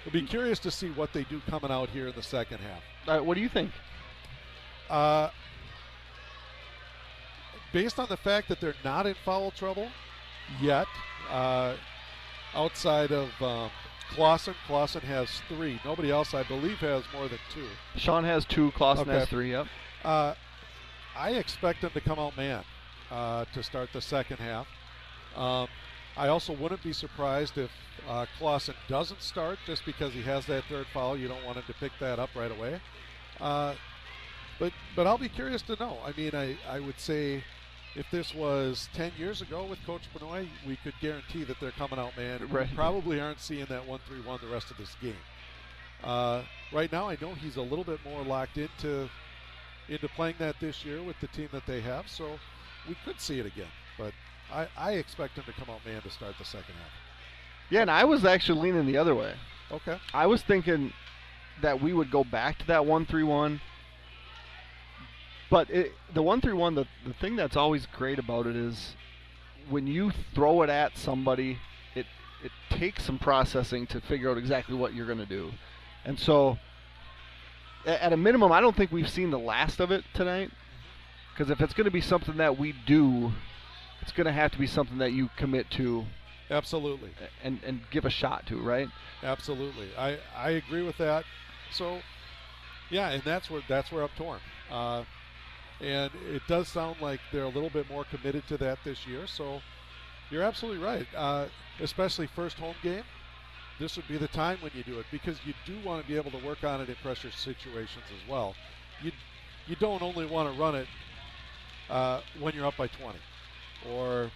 S2: we'll be curious to see what they do coming out here in the second half.
S1: What do you think?
S2: Based on the fact that they're not in foul trouble yet, outside of Clausen has 3. Nobody else, I believe, has more than 2.
S1: Sean has 2. Clausen has 3. Yep.
S2: I expect them to come out man to start the second half. I also wouldn't be surprised if Clausen doesn't start just because he has that third foul. You don't want him to pick that up right away. But I'll be curious to know. I would say if this was 10 years ago with Coach Benoit, we could guarantee that they're coming out man.
S1: Right.
S2: We probably aren't seeing that 1-3-1 the rest of this game. Right now, I know he's a little bit more locked into playing that this year with the team that they have, so we could see it again. But I expect him to come out man to start the second half.
S1: Yeah, and I was actually leaning the other way.
S2: Okay.
S1: I was thinking that we would go back to that 1-3-1. But the 1-3-1, the thing that's always great about it is when you throw it at somebody, it takes some processing to figure out exactly what you're going to do. And so, at a minimum, I don't think we've seen the last of it tonight. Because if it's going to be something that we do, it's going to have to be something that you commit to.
S2: Absolutely.
S1: And give a shot to, right?
S2: Absolutely. I agree with that. So, yeah, and that's where I'm torn. And it does sound like they're a little bit more committed to that this year. So you're absolutely right. Especially first home game, this would be the time when you do it because you do want to be able to work on it in pressure situations as well. You don't only want to run it when you're up by 20 or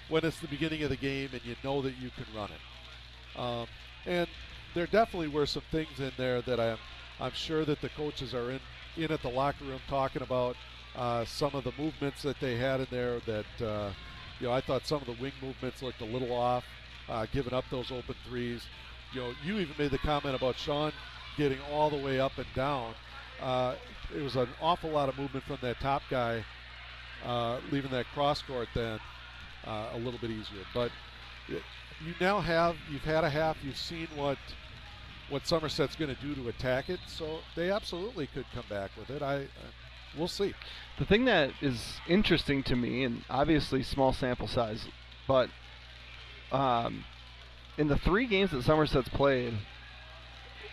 S2: when it's the beginning of the game and you know that you can run it. And there definitely were some things in there that I'm sure that the coaches are in at the locker room talking about. Some of the movements that they had in there that, I thought some of the wing movements looked a little off, giving up those open threes. You even made the comment about Sean getting all the way up and down. It was an awful lot of movement from that top guy, leaving that cross court then a little bit easier. But you've had a half, you've seen what what Somerset's going to do to attack it. So they absolutely could come back with it. We'll see.
S1: The thing that is interesting to me, and obviously small sample size, but in the 3 games that Somerset's played,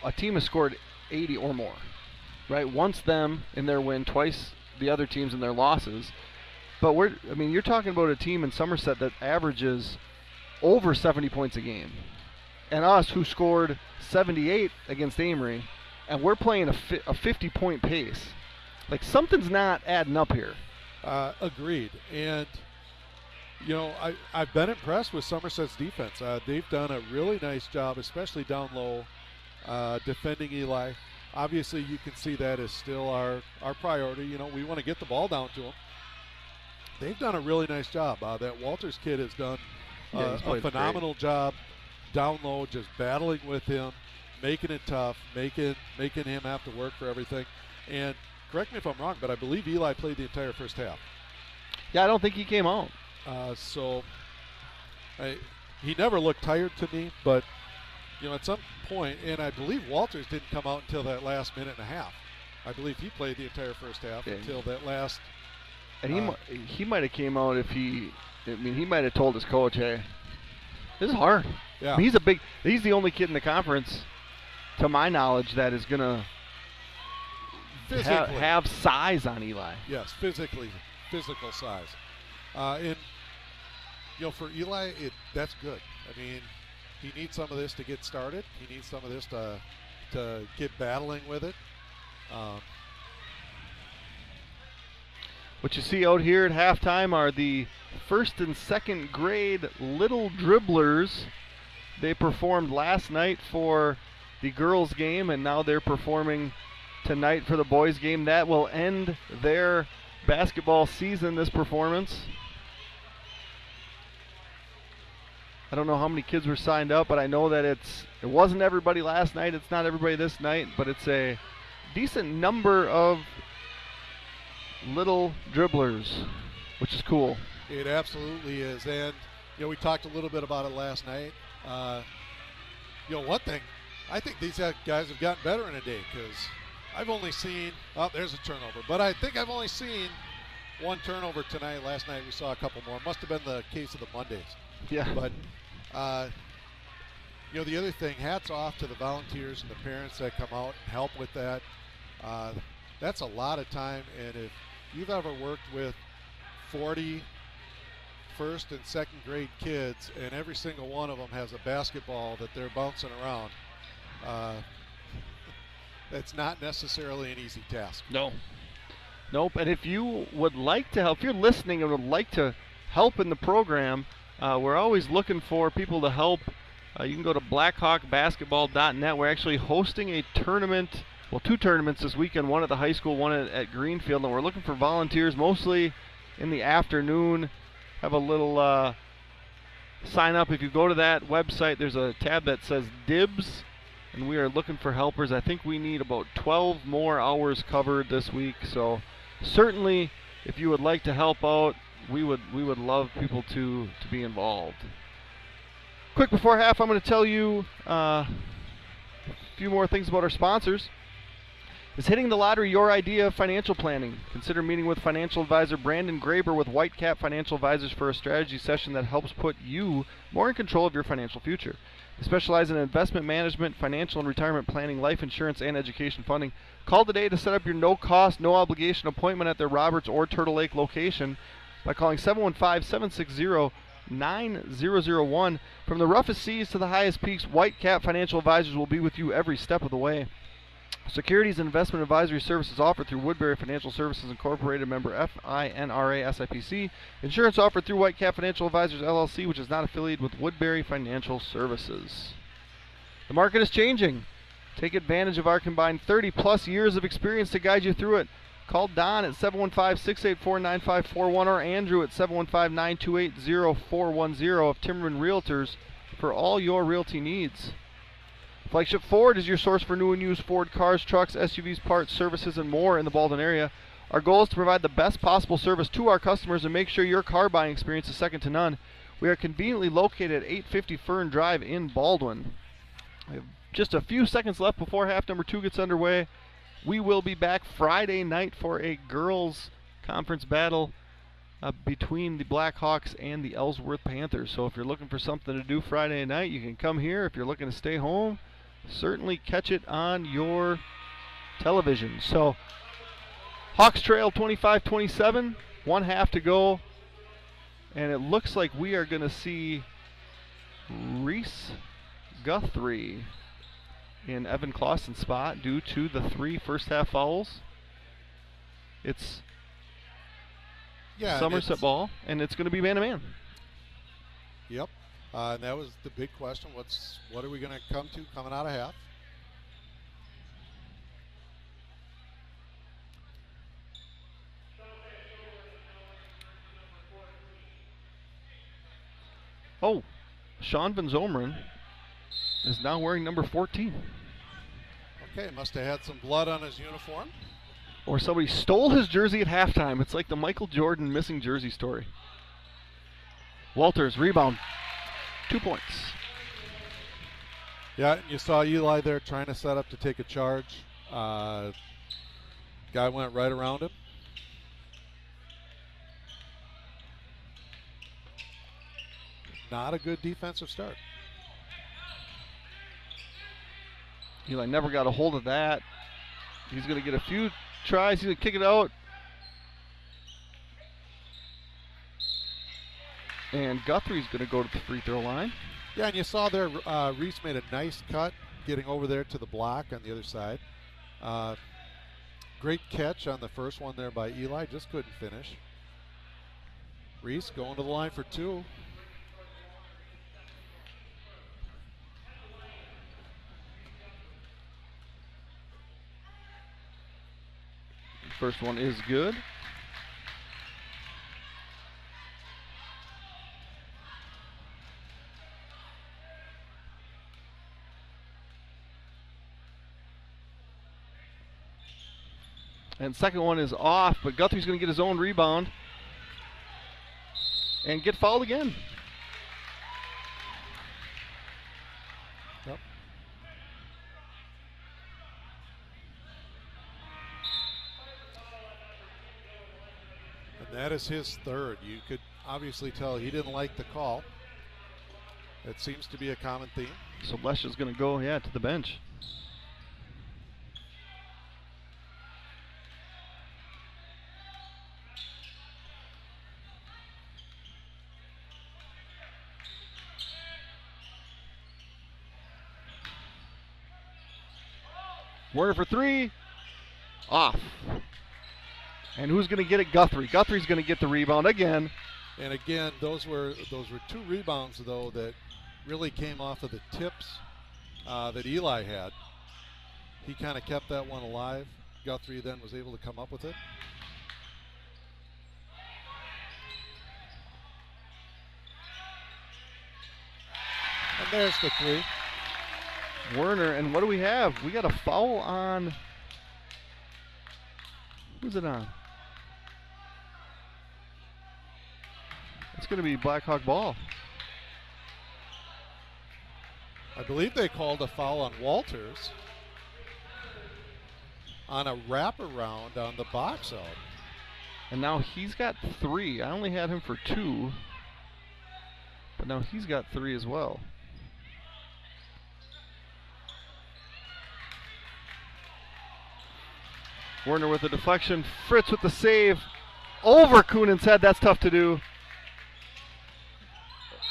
S1: a team has scored 80 or more, right? Once them in their win, twice the other teams in their losses. But you're talking about a team in Somerset that averages over 70 points a game. And us, who scored 78 against Amory, and we're playing a 50-point pace. Like, something's not adding up here.
S2: Agreed. And, I've been impressed with Somerset's defense. They've done a really nice job, especially down low, defending Eli. Obviously, you can see that is still our priority. We want to get the ball down to them. They've done a really nice job. That Walters kid has done a phenomenal job down low, just battling with him, making it tough, making him have to work for everything. And correct me if I'm wrong, but I believe Eli played the entire first half.
S1: Yeah, I don't think he came out.
S2: He never looked tired to me, but at some point, and I believe Walters didn't come out until that last minute and a half. I believe he played the entire first half until that last.
S1: And he might have came out if he might have told his coach, hey, this is hard.
S2: Yeah.
S1: He's the only kid in the conference, to my knowledge, that is going to have size on Eli.
S2: Yes, physical size. And, for Eli, that's good. He needs some of this to get started. He needs some of this to get battling with it.
S1: What you see out here at halftime are the first and second grade little dribblers. They performed last night for the girls' game, and now they're performing tonight for the boys' game. That will end their basketball season, this performance. I don't know how many kids were signed up, but I know that it wasn't everybody last night. It's not everybody this night, but it's a decent number of little dribblers, which is cool.
S2: It absolutely is. And, we talked a little bit about it last night. One thing, I think these guys have gotten better in a day, because I've only seen, there's a turnover, but I think I've only seen one turnover tonight. Last night we saw a couple more. Must have been the case of the Mondays.
S1: Yeah.
S2: But, the other thing, hats off to the volunteers and the parents that come out and help with that. That's a lot of time, and if you've ever worked with 40 first and second grade kids and every single one of them has a basketball that they're bouncing around, that's not necessarily an easy task.
S1: No. Nope. And if you would like to help, if you're listening and would like to help in the program, we're always looking for people to help. You can go to blackhawkbasketball.net. We're actually hosting a tournament, 2 tournaments this weekend, one at the high school, one at Greenfield, and we're looking for volunteers mostly in the afternoon. Have a little sign up. If you go to that website, there's a tab that says Dibs, and we are looking for helpers. I think we need about 12 more hours covered this week, so certainly if you would like to help out, we would love people to be involved. Quick before half, I'm going to tell you a few more things about our sponsors. Is hitting the lottery your idea of financial planning? Consider meeting with financial advisor Brandon Graber with Whitecap Financial Advisors for a strategy session that helps put you more in control of your financial future. They specialize in investment management, financial and retirement planning, life insurance, and education funding. Call today to set up your no-cost, no-obligation appointment at their Roberts or Turtle Lake location by calling 715-760-9001. From the roughest seas to the highest peaks, Whitecap Financial Advisors will be with you every step of the way. Securities and investment advisory services offered through Woodbury Financial Services Incorporated, member FINRA SIPC. Insurance offered through Whitecap Financial Advisors LLC, which is not affiliated with Woodbury Financial Services. The market is changing. Take advantage of our combined 30-plus years of experience to guide you through it. Call Don at 715-684-9541 or Andrew at 715-928-0410 of Timberman Realtors for all your realty needs. Flagship Ford is your source for new and used Ford cars, trucks, SUVs, parts, services, and more in the Baldwin area. Our goal is to provide the best possible service to our customers and make sure your car buying experience is second to none. We are conveniently located at 850 Fern Drive in Baldwin. We have Just a few seconds left before half number 2 gets underway. We will be back Friday night for a girls' conference battle between the Blackhawks and the Ellsworth Panthers. So if you're looking for something to do Friday night, you can come here. If you're looking to stay home, certainly catch it on your television. So Hawks trail 25-27, 1 half to go. And it looks like we are going to see Reese Guthrie in Evan Clausen's spot due to the 3 first half fouls. It's Somerset ball, and it's going to be man-to-man.
S2: Yep. And that was the big question. What are we going to come to coming out of half?
S1: Oh, Sean Van Zomeren is now wearing number 14.
S2: Okay, must have had some blood on his uniform.
S1: Or somebody stole his jersey at halftime. It's like the Michael Jordan missing jersey story. Walters, rebound. 2 points.
S2: Yeah, you saw Eli there trying to set up to take a charge. Guy went right around him. Not a good defensive start.
S1: Eli never got a hold of that. He's going to get a few tries. He's going to kick it out. And Guthrie's going to go to the free throw line.
S2: Yeah, and you saw there Reese made a nice cut getting over there to the block on the other side. Great catch on the first one there by Eli. Just couldn't finish. Reese going to the line for 2.
S1: First one is good. And second one is off, but Guthrie's going to get his own rebound and get fouled again.
S2: Yep. And that is his third. You could obviously tell he didn't like the call. It seems to be a common theme.
S1: So Lesh is going to go, to the bench. Werner for 3. Off. And who's going to get it? Guthrie. Guthrie's going to get the rebound again.
S2: And again, those were 2 rebounds, though, that really came off of the tips that Eli had. He kind of kept that one alive. Guthrie then was able to come up with it. And there's the 3.
S1: Werner, and what do we have? We got a foul on. Who's it on? It's going to be Blackhawk ball.
S2: I believe they called a foul on Walters on a wraparound on the box out.
S1: And now he's got 3. I only had him for 2. But now he's got 3 as well. Werner with the deflection. Fritz with the save. Over Kunin's head. That's tough to do.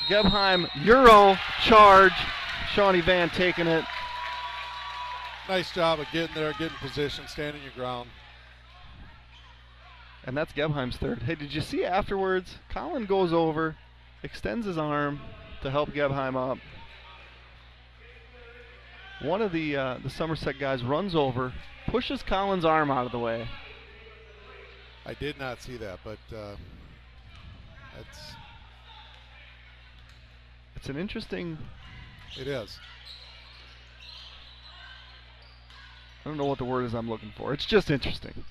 S1: Gebheim, Euro, charge. Shawnee Van taking it.
S2: Nice job of getting there, getting position, standing your ground.
S1: And that's Gebheim's third. Hey, did you see afterwards? Colin goes over, extends his arm to help Gebheim up. One of the Somerset guys runs over, pushes Colin's arm out of the way.
S2: I did not see that, but
S1: it's an interesting.
S2: It is.
S1: I don't know what the word is I'm looking for. It's just interesting.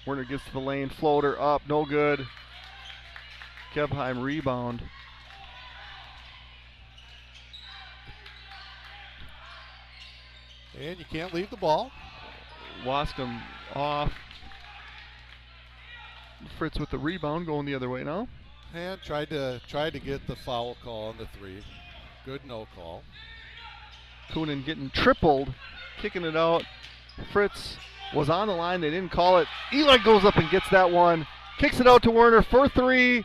S1: Werner gets to the lane, floater up, no good. Gebheim rebound.
S2: And you can't leave the ball.
S1: Wascom off. Fritz with the rebound, going the other way now.
S2: And tried to get the foul call on the 3. Good no call.
S1: Coonan getting tripled, kicking it out. Fritz was on the line. They didn't call it. Eli goes up and gets that one. Kicks it out to Werner for 3.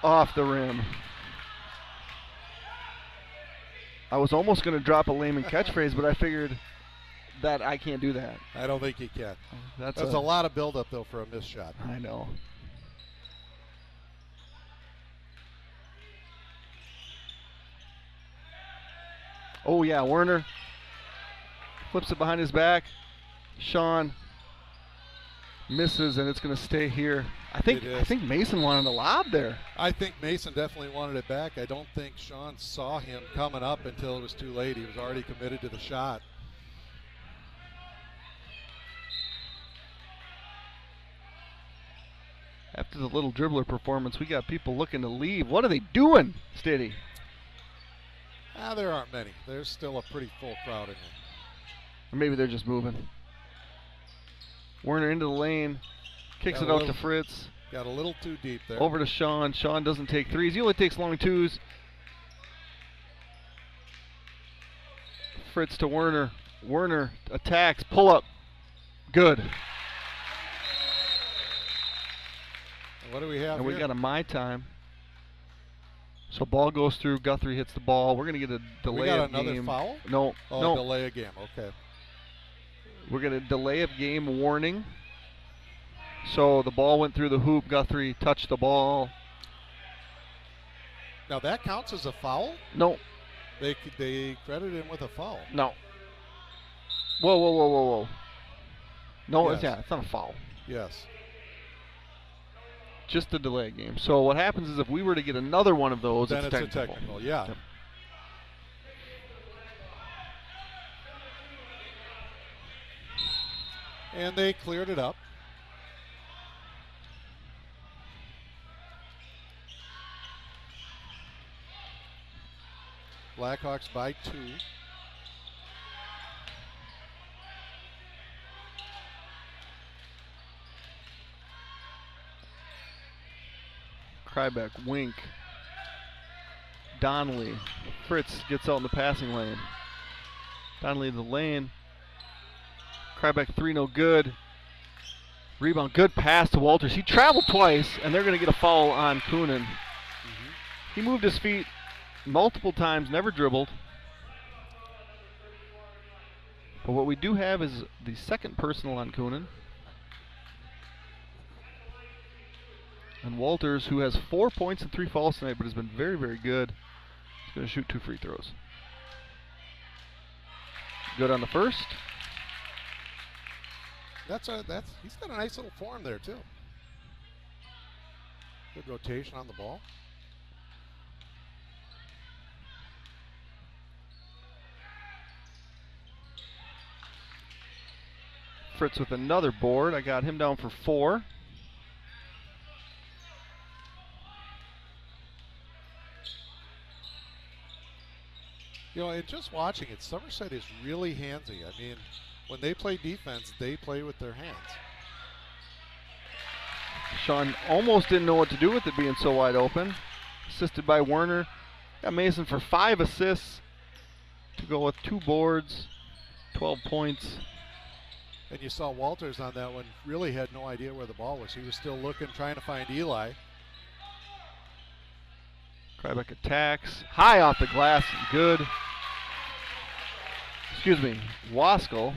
S1: Off the rim. I was almost going to drop a layman catchphrase, but I figured that I can't do that.
S2: I don't think you can.
S1: That's
S2: a lot of buildup, though, for a missed shot.
S1: I know. Oh, yeah, Werner flips it behind his back. Sean misses, and it's going to stay here. I think Mason wanted a lob there.
S2: I think Mason definitely wanted it back. I don't think Sean saw him coming up until it was too late. He was already committed to the shot.
S1: After the little dribbler performance, we got people looking to leave. What are they doing, Stiddy?
S2: There aren't many. There's still a pretty full crowd in here.
S1: Or maybe they're just moving. Werner into the lane. Kicks it out to Fritz.
S2: Got a little too deep there.
S1: Over to Sean. Sean doesn't take threes. He only takes long twos. Fritz to Werner. Werner attacks. Pull up. Good.
S2: What do we have
S1: and
S2: here?
S1: We got a my time. So ball goes through. Guthrie hits the ball. We're going to get a delay of game.
S2: We got another foul?
S1: No.
S2: No. Delay of game. Okay.
S1: We're going to delay of game warning. So the ball went through the hoop. Guthrie touched the ball.
S2: Now that counts as a foul?
S1: No.
S2: They credit him with a foul.
S1: No. Whoa. No,
S2: yes.
S1: It's not a foul.
S2: Yes.
S1: Just a delay game. So what happens is if we were to get another one of those,
S2: then
S1: it's
S2: a technical. Yeah.
S1: Yep.
S2: And they cleared it up. Blackhawks by 2.
S1: Krybeck, Wink, Donnelly. Fritz gets out in the passing lane. Donnelly in the lane. Krybeck 3, no good. Rebound, good pass to Walters. He traveled twice, and they're going to get a foul on Coonan.
S2: Mm-hmm.
S1: He moved his feet multiple times, never dribbled. But what we do have is the second personal on Coonan. And Walters, who has 4 points and 3 fouls tonight, but has been very, very good, is going to shoot 2 free throws. Good on the first.
S2: He's got a nice little form there too. Good rotation on the ball.
S1: Fritz with another board. I got him down for 4.
S2: You know, and just watching it, Somerset is really handsy. I mean, when they play defense, they play with their hands.
S1: Sean almost didn't know what to do with it being so wide open. Assisted by Werner. Got Mason for 5 assists to go with 2 boards, 12 points.
S2: And you saw Walters on that one really had no idea where the ball was. He was still looking, trying to find Eli.
S1: Krybeck attacks. High off the glass. Good. Excuse me. Waskell.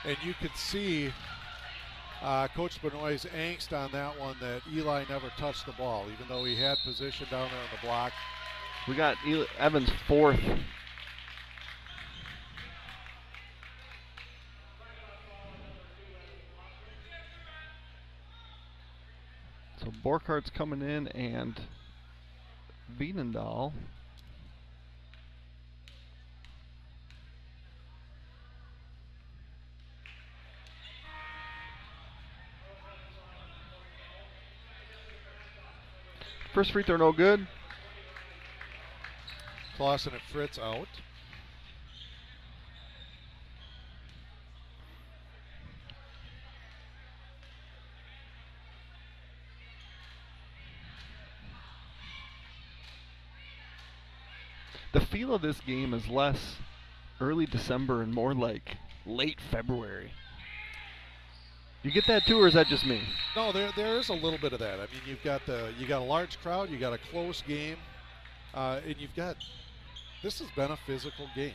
S2: And you could see Coach Benoit's angst on that one, that Eli never touched the ball, even though he had position down there on the block.
S1: We got Evans 4th. So Borkhardt's coming in, and Wienendahl. First free throw no good.
S2: Clausen and Fritz out.
S1: The feel of this game is less early December and more like late February. You get that too, or is that just me?
S2: No, there is a little bit of that. I mean, you got a large crowd, you got a close game, and this has been a physical game.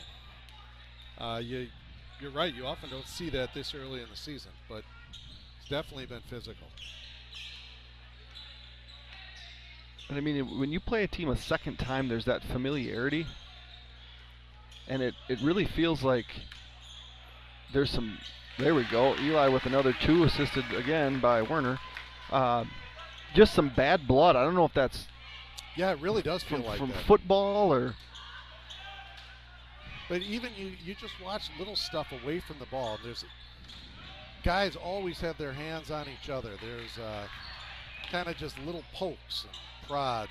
S2: You're right. You often don't see that this early in the season, but it's definitely been physical.
S1: And I mean, when you play a team a second time, there's that familiarity, and it really feels like there's some. There we go. Eli with another 2, assisted again by Werner. Just some bad blood. I don't know if that's.
S2: Yeah, it really does feel like
S1: from
S2: that.
S1: football or.
S2: But even you just watch little stuff away from the ball. There's guys always have their hands on each other. There's kind of just little pokes and prods.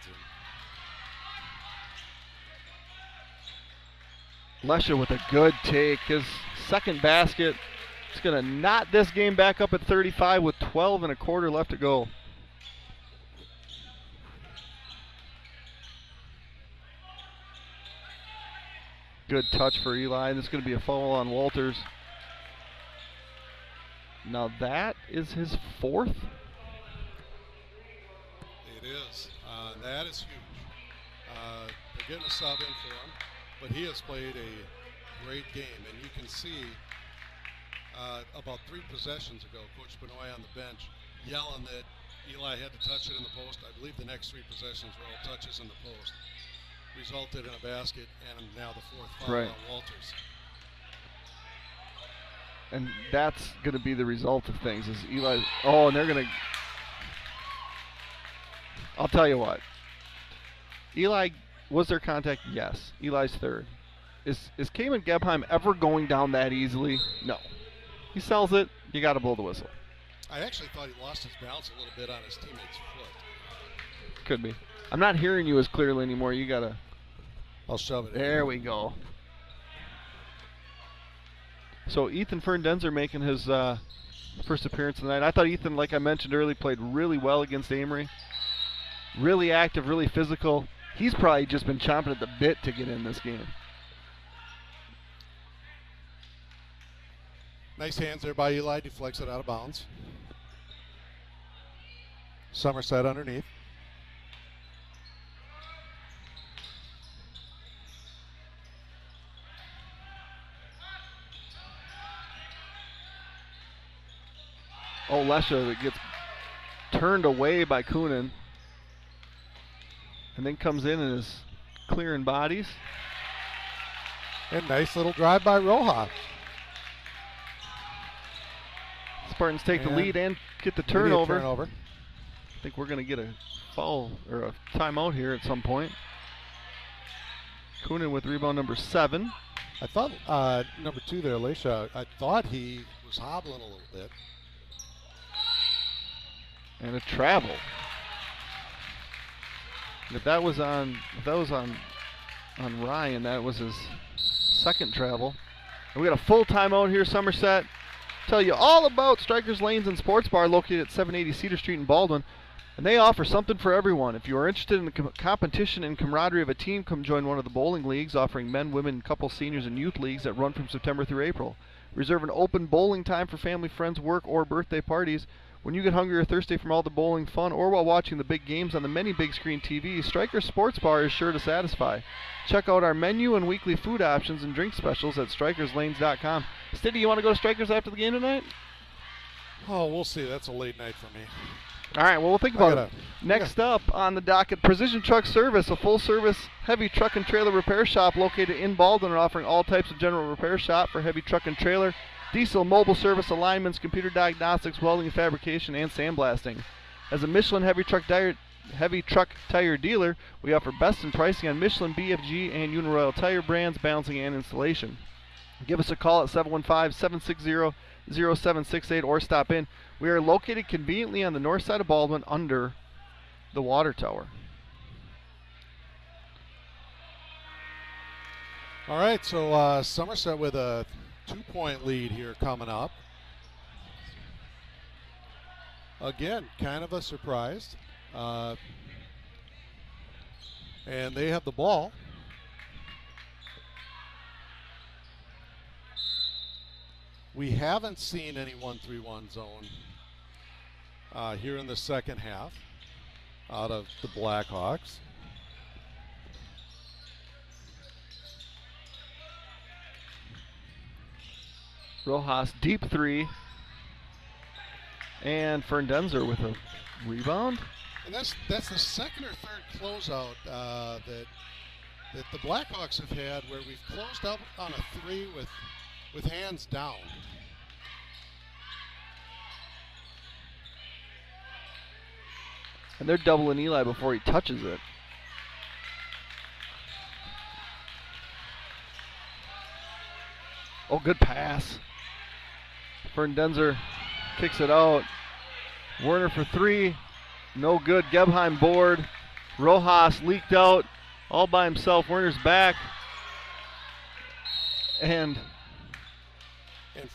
S1: Lesha with a good take. His second basket. It's going to knot this game back up at 35 with 12 and a quarter left to go. Good touch for Eli. This is going to be a foul on Walters. Now that is his 4th.
S2: It is. That is huge. They're getting a sub in for him, but he has played a great game, and you can see about 3 possessions ago, Coach Benoit on the bench yelling that Eli had to touch it in the post. I believe the next 3 possessions were all touches in the post. Resulted in a basket, and now the 4th foul on Walters.
S1: And that's going to be the result of things. Is Eli? Oh, and they're going to. I'll tell you what. Eli, was there contact? Yes. Eli's 3rd. Is Kamen Gebheim ever going down that easily? No. He sells it. You got to blow the whistle.
S2: I actually thought he lost his balance a little bit on his teammate's foot.
S1: Could be. I'm not hearing you as clearly anymore. You got to.
S2: I'll shove it.
S1: There we go. So Ethan Ferndenzer making his first appearance tonight. I thought Ethan, like I mentioned earlier, played really well against Amory. Really active, really physical. He's probably just been chomping at the bit to get in this game.
S2: Nice hands there by Eli. Deflects it out of bounds. Somerset underneath.
S1: Oh, Lesha that gets turned away by Coonan. And then comes in and is clearing bodies.
S2: And nice little drive by Roja.
S1: Spartans take the lead and get the turnover. I think we're going to get a foul or a timeout here at some point. Coonan with rebound number 7.
S2: I thought number 2 there, Lesha, I thought he was hobbling a little bit.
S1: And a travel. If that was on Ryan, that was his 2nd travel. And we got a full timeout here, Somerset. Tell you all about Strikers Lanes and Sports Bar located at 780 Cedar Street in Baldwin. And they offer something for everyone. If you are interested in the competition and camaraderie of a team, come join one of the bowling leagues offering men, women, couples, seniors, and youth leagues that run from September through April. Reserve an open bowling time for family, friends, work, or birthday parties. When you get hungry or thirsty from all the bowling fun or while watching the big games on the many big screen TVs, Strikers Sports Bar is sure to satisfy. Check out our menu and weekly food options and drink specials at StrikersLanes.com. Stiddy, you want to go to Strikers after the game tonight?
S2: Oh, we'll see. That's a late night for me.
S1: All right, well, we'll think about it. Next up on the docket, Precision Truck Service, a full-service heavy truck and trailer repair shop located in Baldwin and offering all types of general repair shop for heavy truck and trailer, diesel, mobile service, alignments, computer diagnostics, welding and fabrication, and sandblasting. As a Michelin heavy truck tire dealer, we offer best in pricing on Michelin, BFG, and Uniroyal tire brands, balancing, and installation. Give us a call at 715-760-0768 or stop in. We are located conveniently on the north side of Baldwin under the water tower.
S2: All right, so Somerset with a 2-point lead here coming up. Again, kind of a surprise. And they have the ball. We haven't seen any 1-3-1 zone here in the second half out of the Blackhawks.
S1: Rojas deep three. And Ferndenzer with a rebound.
S2: And that's the second or third closeout that the Blackhawks have had where we've closed out on a three with hands down.
S1: And they're doubling Eli before he touches it. Oh, good pass. Ferndenzer kicks it out. Werner for three. No good. Gebheim board. Rojas leaked out all by himself. Werner's back. And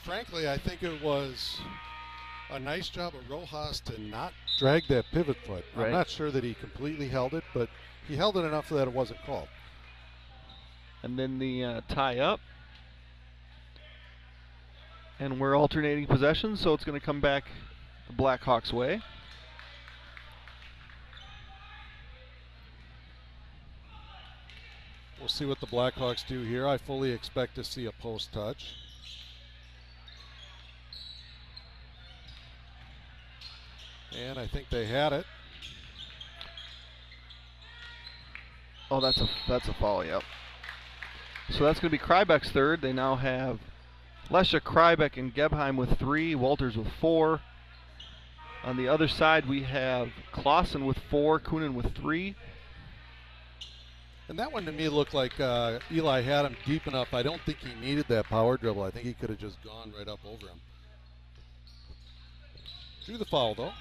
S2: frankly, I think it was a nice job of Rojas to not drag that pivot foot.
S1: Right.
S2: I'm not sure that he completely held it, but he held it enough so that it wasn't called.
S1: And then the tie up. And we're alternating possessions, so it's going to come back the Blackhawks' way.
S2: We'll see what the Blackhawks do here. I fully expect to see a post touch. And I think they had it.
S1: Oh, that's a foul, yep. So that's going to be Krybeck's third. They now have Lesha, Krybeck, and Gebheim with 3, Walters with 4. On the other side, we have Clausen with 4, Kunin with 3.
S2: And that one to me looked like Eli had him deep enough. I don't think he needed that power dribble. I think he could have just gone right up over him. Drew the foul, though.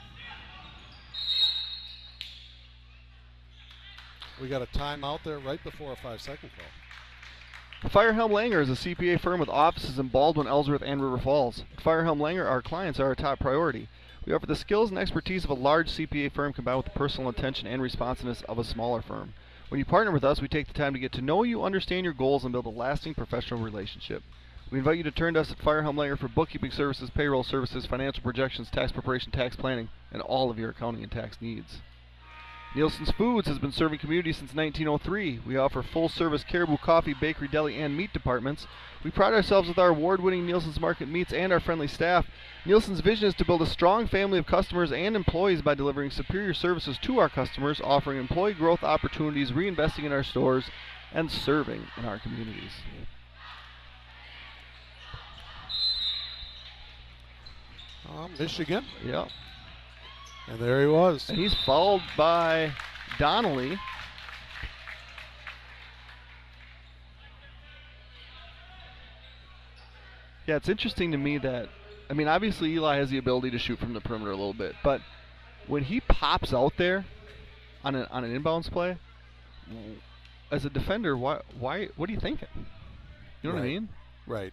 S2: We got a timeout there right before a 5-second call.
S1: Firehelm Langer is a CPA firm with offices in Baldwin, Ellsworth, and River Falls. At Firehelm Langer, our clients are our top priority. We offer the skills and expertise of a large CPA firm combined with the personal attention and responsiveness of a smaller firm. When you partner with us, we take the time to get to know you, understand your goals, and build a lasting professional relationship. We invite you to turn to us at Firehelm Langer for bookkeeping services, payroll services, financial projections, tax preparation, tax planning, and all of your accounting and tax needs. Nielsen's Foods has been serving communities since 1903. We offer full-service Caribou Coffee, Bakery, Deli, and Meat departments. We pride ourselves with our award-winning Nielsen's Market Meats and our friendly staff. Nielsen's vision is to build a strong family of customers and employees by delivering superior services to our customers, offering employee growth opportunities, reinvesting in our stores, and serving in our communities.
S2: Michigan.
S1: Yep.
S2: And there he was.
S1: And he's followed by Donnelly. Yeah, it's interesting to me that, I mean, obviously Eli has the ability to shoot from the perimeter a little bit, but when he pops out there on an inbounds play, as a defender, why? What are you thinking? You know what I mean?
S2: Right.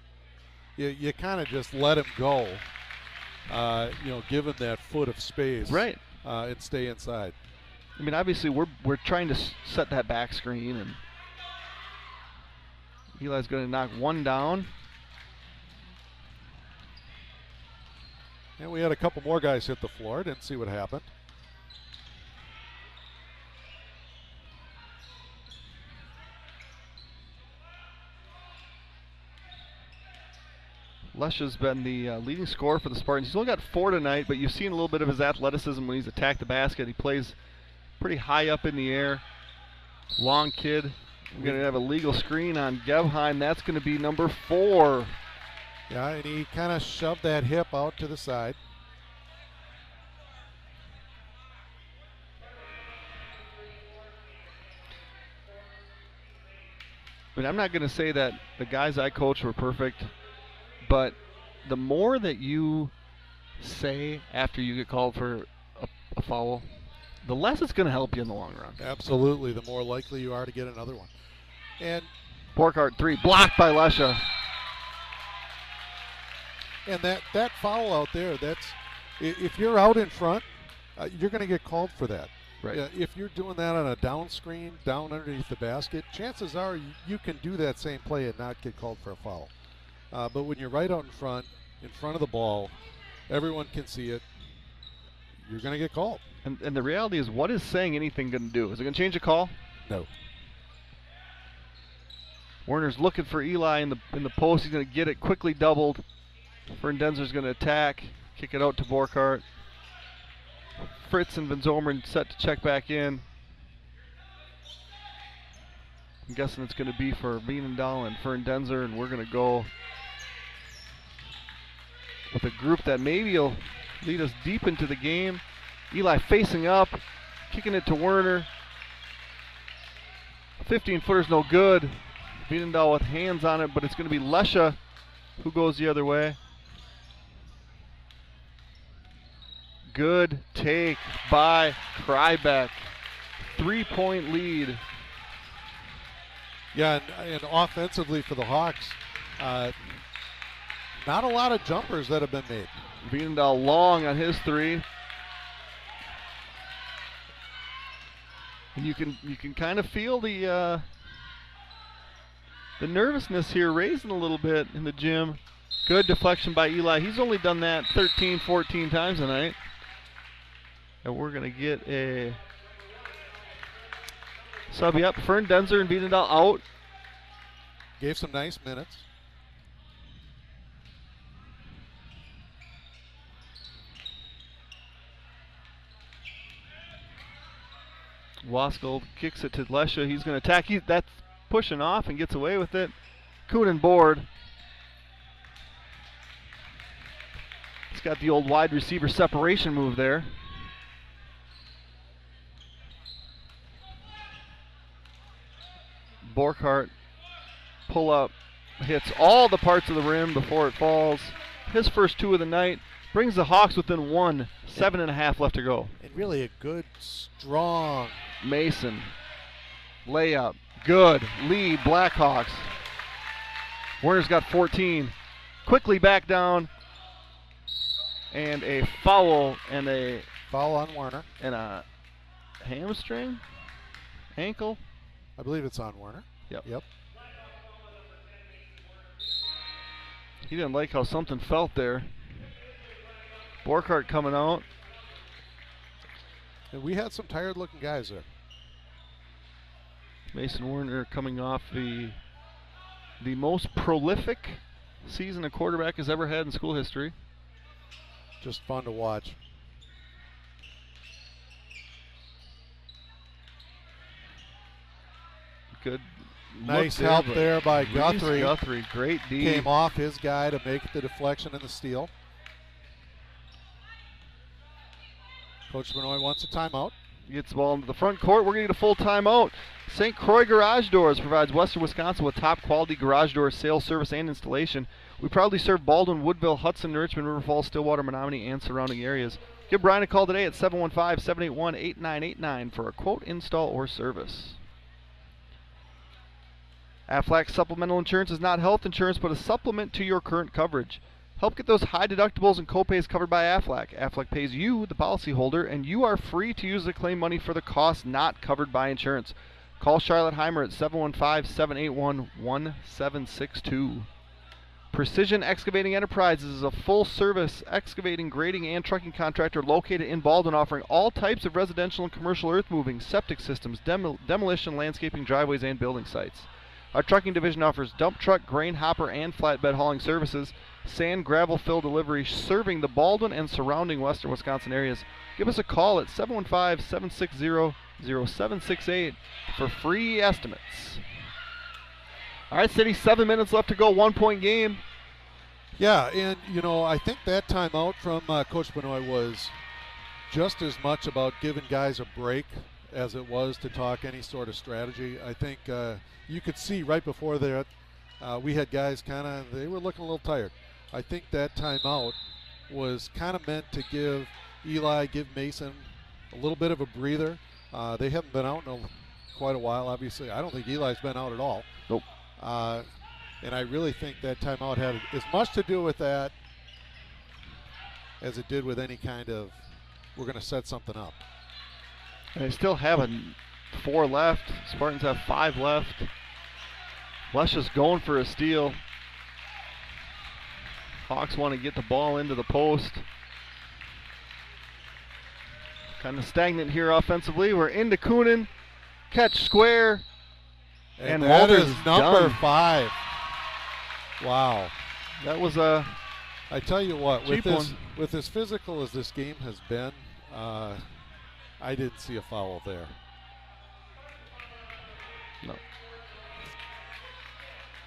S2: You kind of just let him go. Give him that foot of space,
S1: right,
S2: and stay inside.
S1: I mean, obviously we're trying to set that back screen, and Eli's going to knock one down.
S2: And we had a couple more guys hit the floor. Didn't see what happened.
S1: Lesh has been the leading scorer for the Spartans. He's only got 4 tonight, but you've seen a little bit of his athleticism when he's attacked the basket. He plays pretty high up in the air. Long kid. We're going to have a legal screen on Gebheim. That's going to be number 4.
S2: Yeah, and he kind of shoved that hip out to the side.
S1: I mean, I'm not going to say that the guys I coach were perfect, but the more that you say after you get called for a foul, the less it's going to help you in the long run.
S2: Absolutely. The more likely you are to get another one. And
S1: Borkhardt 3, blocked by Lesha.
S2: And that foul out there, if you're out in front, you're going to get called for that.
S1: Right.
S2: If you're doing that on a down screen, down underneath the basket, chances are you can do that same play and not get called for a foul. But when you're right out in front of the ball, everyone can see it, you're going to get called.
S1: And the reality is, what is saying anything going to do? Is it going to change a call?
S2: No.
S1: Werner's looking for Eli in the post. He's going to get it quickly doubled. Fern-Denzer's going to attack, kick it out to Borkhardt. Fritz and Van Zomeren set to check back in. I'm guessing it's going to be for Veenendaal and Fern-Denzer, and we're going to go with a group that maybe will lead us deep into the game. Eli facing up, kicking it to Werner. 15-footer's no good. Veenendaal with hands on it, but it's going to be Lesha who goes the other way. Good take by Krybeck. 3-point lead.
S2: Yeah, and offensively for the Hawks, not a lot of jumpers that have been made.
S1: Veenendaal long on his 3. And you can kind of feel the nervousness here raising a little bit in the gym. Good deflection by Eli. He's only done that 13, 14 times tonight. And we're going to get a sub. Yep, Fern-Denzer and Veenendaal out.
S2: Gave some nice minutes.
S1: Waskold kicks it to Lesha. He's going to attack. That's pushing off and gets away with it. Kunin board. He's got the old wide receiver separation move there. Borkhardt pull up, hits all the parts of the rim before it falls. His first 2 of the night brings the Hawks within 1. 7.5 left to go.
S2: And really a good, strong
S1: Mason layup. Good lead, Blackhawks. Werner's got 14. Quickly back down. And a foul and a
S2: foul on Werner.
S1: And a hamstring? Ankle?
S2: I believe it's on Werner. Yep.
S1: He didn't like how something felt there. Borkhardt coming out.
S2: And we had some tired-looking guys there.
S1: Mason Werner coming off the most prolific season a quarterback has ever had in school history.
S2: Just fun to watch.
S1: Good.
S2: Nice help there by Guthrie.
S1: Guthrie, great D.
S2: Came off his guy to make the deflection and the steal. Coach Benoit wants a timeout.
S1: Gets the ball into the front court. We're going to get a full timeout. St. Croix Garage Doors provides Western Wisconsin with top quality garage door sales, service, and installation. We proudly serve Baldwin, Woodville, Hudson, Richmond, River Falls, Stillwater, Menominee, and surrounding areas. Give Brian a call today at 715-781-8989 for a quote, install, or service. Aflac Supplemental Insurance is not health insurance, but a supplement to your current coverage. Help get those high deductibles and copays covered by Aflac. Aflac pays you, the policyholder, and you are free to use the claim money for the costs not covered by insurance. Call Charlotte Heimer at 715-781-1762. Precision Excavating Enterprises is a full-service excavating, grading, and trucking contractor located in Baldwin, offering all types of residential and commercial earth moving, septic systems, demolition, landscaping, driveways, and building sites. Our trucking division offers dump truck, grain hopper, and flatbed hauling services, sand, gravel, fill delivery, serving the Baldwin and surrounding western Wisconsin areas. Give us a call at 715-760-0768 for free estimates. All right, City, 7 minutes left to go, 1-point game.
S2: Yeah, and, I think that timeout from Coach Benoit was just as much about giving guys a break as it was to talk any sort of strategy. I think you could see right before that we had guys they were looking a little tired. I think that timeout was kind of meant to give Eli, give Mason a little bit of a breather. They haven't been out in quite a while, obviously. I don't think Eli's been out at all.
S1: Nope.
S2: And I really think that timeout had as much to do with that as it did with any kind of, we're going to set something up.
S1: And they still have 4 left. Spartans have 5 left. Lesha's going for a steal. Hawks want to get the ball into the post. Kind of stagnant here offensively. We're into Coonan. Catch square.
S2: And that
S1: Walters
S2: is number
S1: done.
S2: 5. Wow.
S1: That was a
S2: I tell you what,
S1: cheap
S2: with as physical as this game has been, I didn't see a foul there.
S1: No.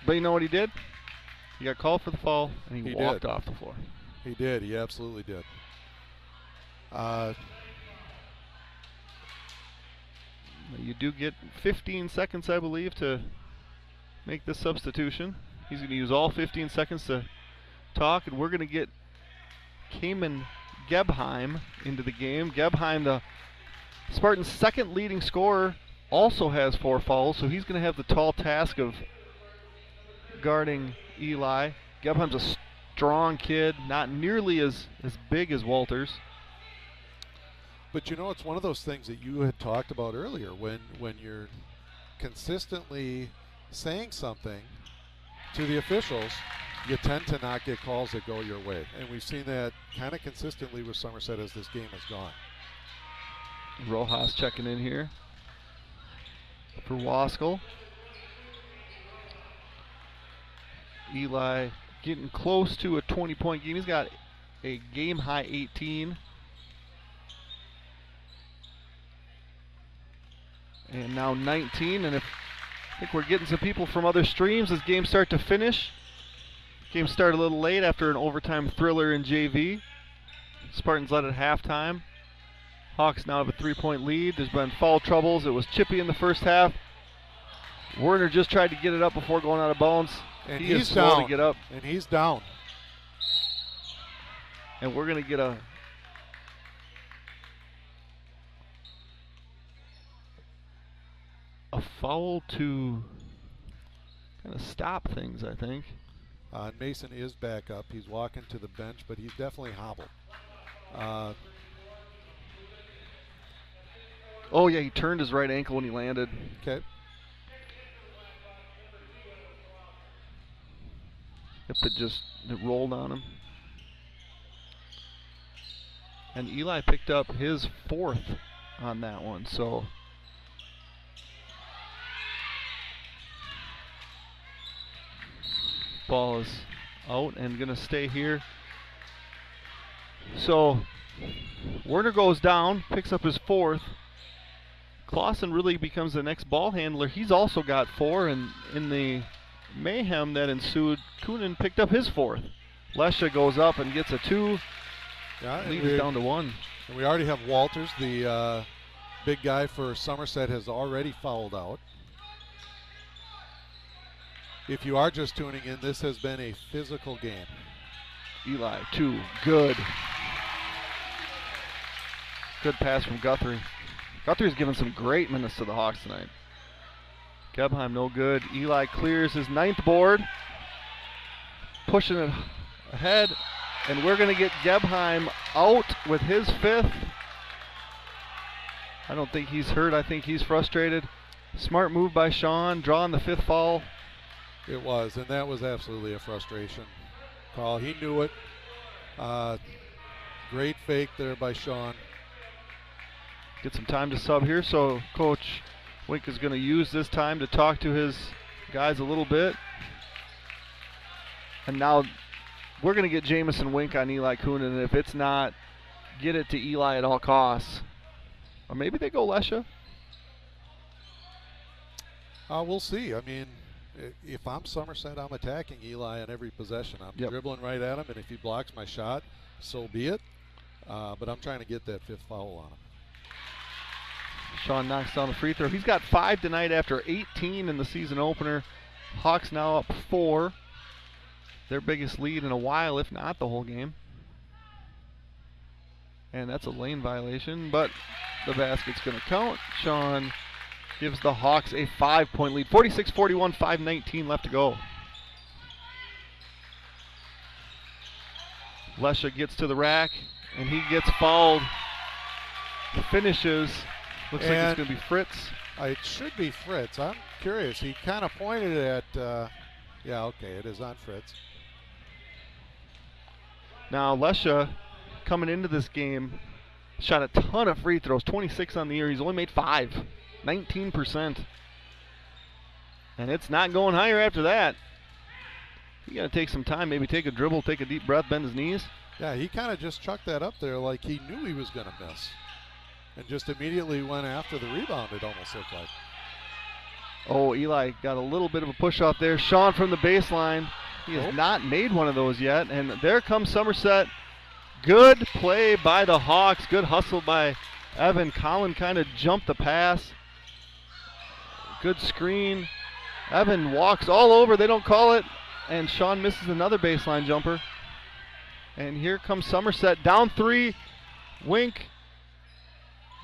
S1: But you know what he did? He got called for the foul, and he walked off the floor.
S2: He did. He absolutely did.
S1: You do get 15 seconds, I believe, to make this substitution. He's going to use all 15 seconds to talk, and we're going to get Cayman Gebheim into the game. Gebheim, the Spartans' second leading scorer, also has 4 fouls, so he's going to have the tall task of guarding Eli. Gebheim's a strong kid, not nearly as big as Walters.
S2: But you know, it's one of those things that you had talked about earlier. When you're consistently saying something to the officials, you tend to not get calls that go your way. And we've seen that kind of consistently with Somerset as this game has gone.
S1: Rojas checking in here for Waskell. Eli getting close to a 20-point game. He's got a game-high 18. And now 19. And I think we're getting some people from other streams as games start to finish. Game started a little late after an overtime thriller in JV. Spartans led at halftime. Hawks now have a 3-point lead. There's been foul troubles. It was chippy in the first half. Werner just tried to get it up before going out of bounds.
S2: And
S1: he is slow to get up.
S2: And he's down.
S1: And we're going to get a foul to kind of stop things, I think.
S2: Mason is back up. He's walking to the bench, but he's definitely hobbled.
S1: Oh, yeah, he turned his right ankle when he landed.
S2: Okay.
S1: It rolled on him. And Eli picked up his 4th on that one, so ball is out and going to stay here. So Werner goes down, picks up his 4th. Clausen really becomes the next ball handler. He's also got 4, and in the mayhem that ensued, Coonan picked up his 4th. Lesha goes up and gets a 2. Leads down to 1.
S2: And we already have Walters, the big guy for Somerset, has already fouled out. If you are just tuning in, this has been a physical game.
S1: Eli, 2, good. Good pass from Guthrie. Guthrie's given some great minutes to the Hawks tonight. Gebheim, no good. Eli clears his 9th board. Pushing it ahead. And we're going to get Gebheim out with his 5th. I don't think he's hurt. I think he's frustrated. Smart move by Sean, drawing the 5th foul.
S2: It was, and that was absolutely a frustration call. He knew it. Great fake there by Sean.
S1: Get some time to sub here, so Coach Wink is going to use this time to talk to his guys a little bit. And now we're going to get Jamison Wink on Eli Coonan, and if it's not, get it to Eli at all costs. Or maybe they go Lesha.
S2: We'll see. I mean, if I'm Somerset, I'm attacking Eli on every possession. I'm dribbling right at him, and if he blocks my shot, so be it. But I'm trying to get that 5th foul on him.
S1: Sean knocks down the free throw. He's got 5 tonight after 18 in the season opener. Hawks now up 4. Their biggest lead in a while, if not the whole game. And that's a lane violation, but the basket's going to count. Sean gives the Hawks a 5-point lead. 46-41, 5:19 left to go. Lesha gets to the rack, and he gets fouled. Finishes. Looks like it's going to be Fritz.
S2: It should be Fritz. I'm curious. He kind of pointed at, yeah, okay, it is on Fritz.
S1: Now, Lesha, coming into this game, shot a ton of free throws, 26 on the year. He's only made 5, 19%. And it's not going higher after that. You got to take some time, maybe take a dribble, take a deep breath, bend his knees.
S2: Yeah, he kind of just chucked that up there like he knew he was going to miss. And just immediately went after the rebound, it almost looked like.
S1: Oh, Eli got a little bit of a push off there. Sean from the baseline. He has not made one of those yet. And there comes Somerset. Good play by the Hawks. Good hustle by Evan. Collin kind of jumped the pass. Good screen. Evan walks all over. They don't call it. And Sean misses another baseline jumper. And here comes Somerset. Down 3. Wink.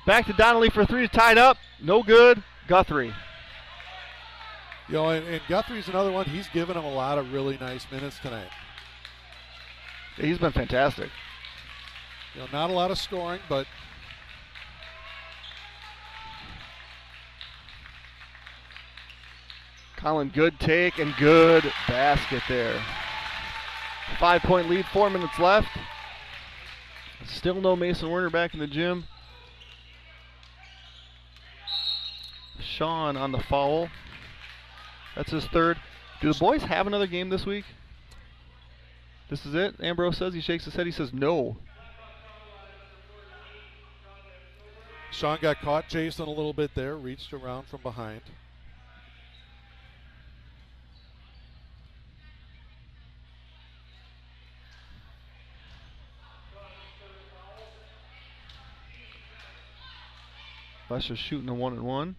S1: Back to Donnelly for 3. Tied up. No good. Guthrie.
S2: You know, and Guthrie's another one. He's given him a lot of really nice minutes tonight.
S1: Yeah, he's been fantastic.
S2: You know, not a lot of scoring, but
S1: Collin, good take and good basket there. 5-point lead, 4 minutes left. Still no Mason Werner back in the gym. Sean on the foul. That's his third. Do the boys have another game this week? This is it? Ambrose says. He shakes his head. He says no.
S2: Sean got caught chasing a little bit there, reached around from behind.
S1: Lesha's shooting a 1-and-1.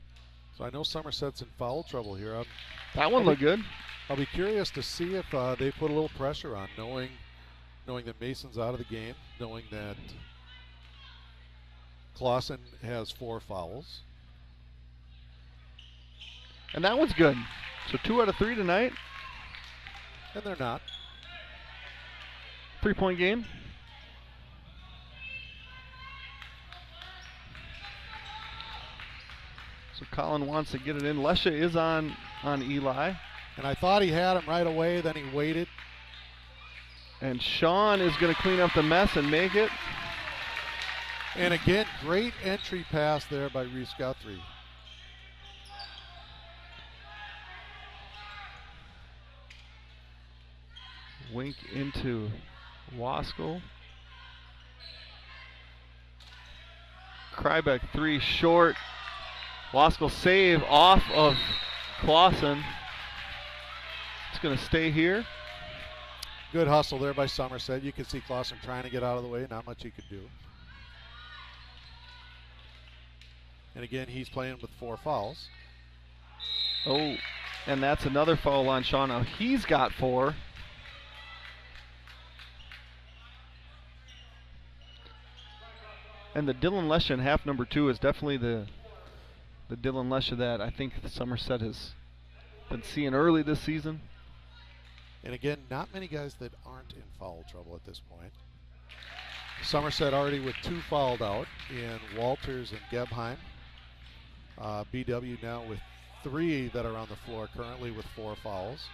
S2: So I know Somerset's in foul trouble here.
S1: That one looked good.
S2: I'll be curious to see if they put a little pressure on, knowing that Mason's out of the game, knowing that Clausen has 4 fouls.
S1: And that one's good. So 2 out of 3 tonight.
S2: And they're not.
S1: 3-point game. So Collin wants to get it in. Lesha is on Eli.
S2: And I thought he had him right away, then he waited.
S1: And Sean is going to clean up the mess and make it.
S2: And again, great entry pass there by Reese Guthrie.
S1: Wink into Waskell. Krybeck 3 short. Waskell save off of Clausen. It's going to stay here.
S2: Good hustle there by Somerset. You can see Clausen trying to get out of the way. Not much he could do. And again, he's playing with 4 fouls.
S1: Oh, and that's another foul on Sean. Now he's got 4. And the Dylan Lesha in half number 2 is definitely the Dylan Lesha that I think Somerset has been seeing early this season.
S2: And again, not many guys that aren't in foul trouble at this point. Somerset already with 2 fouled out in Walters and Gebheim. BW now with 3 that are on the floor currently with 4 fouls.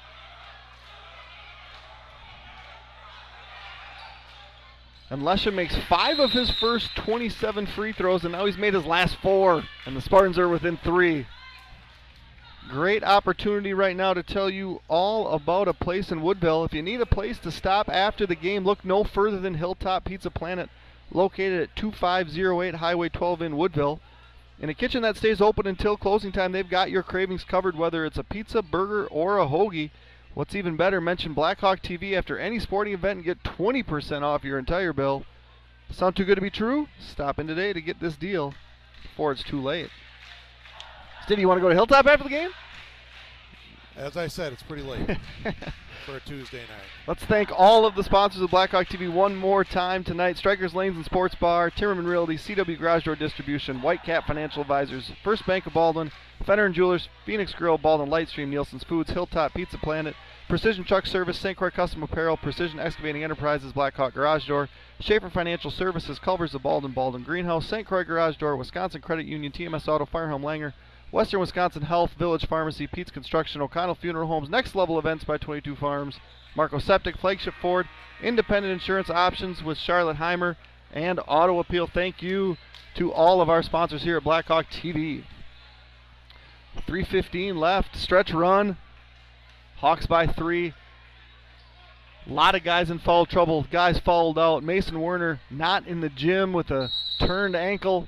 S1: And Lesha makes 5 of his first 27 free throws, and now he's made his last 4, and the Spartans are within 3. Great opportunity right now to tell you all about a place in Woodville. If you need a place to stop after the game, look no further than Hilltop Pizza Planet, located at 2508 Highway 12 in Woodville. In a kitchen that stays open until closing time, they've got your cravings covered, whether it's a pizza, burger, or a hoagie. What's even better, mention Blackhawk TV after any sporting event and get 20% off your entire bill. Sound too good to be true? Stop in today to get this deal before it's too late. Stevie, you want to go to Hilltop after the game?
S2: As I said, it's pretty late. for a Tuesday night.
S1: Let's thank all of the sponsors of Blackhawk TV one more time tonight. Strikers Lanes and Sports Bar, Timmerman Realty, CW Garage Door Distribution, Whitecap Financial Advisors, First Bank of Baldwin, Fenner and Jewelers, Phoenix Grill, Baldwin Lightstream, Nielsen's Foods, Hilltop Pizza Planet, Precision Truck Service, St. Croix Custom Apparel, Precision Excavating Enterprises, Blackhawk Garage Door, Schaefer Financial Services, Culvers of Baldwin, Baldwin Greenhouse, St. Croix Garage Door, Wisconsin Credit Union, TMS Auto, Firehelm Langer, Western Wisconsin Health, Village Pharmacy, Pete's Construction, O'Connell Funeral Homes, Next Level Events by 22 Farms, Marco Septic, Flagship Ford, Independent Insurance Options with Charlotte Heimer, and Auto Appeal. Thank you to all of our sponsors here at Blackhawk TV. 3:15 left, stretch run, Hawks by 3. A lot of guys in foul trouble. Guys fouled out. Mason Werner not in the gym with a turned ankle.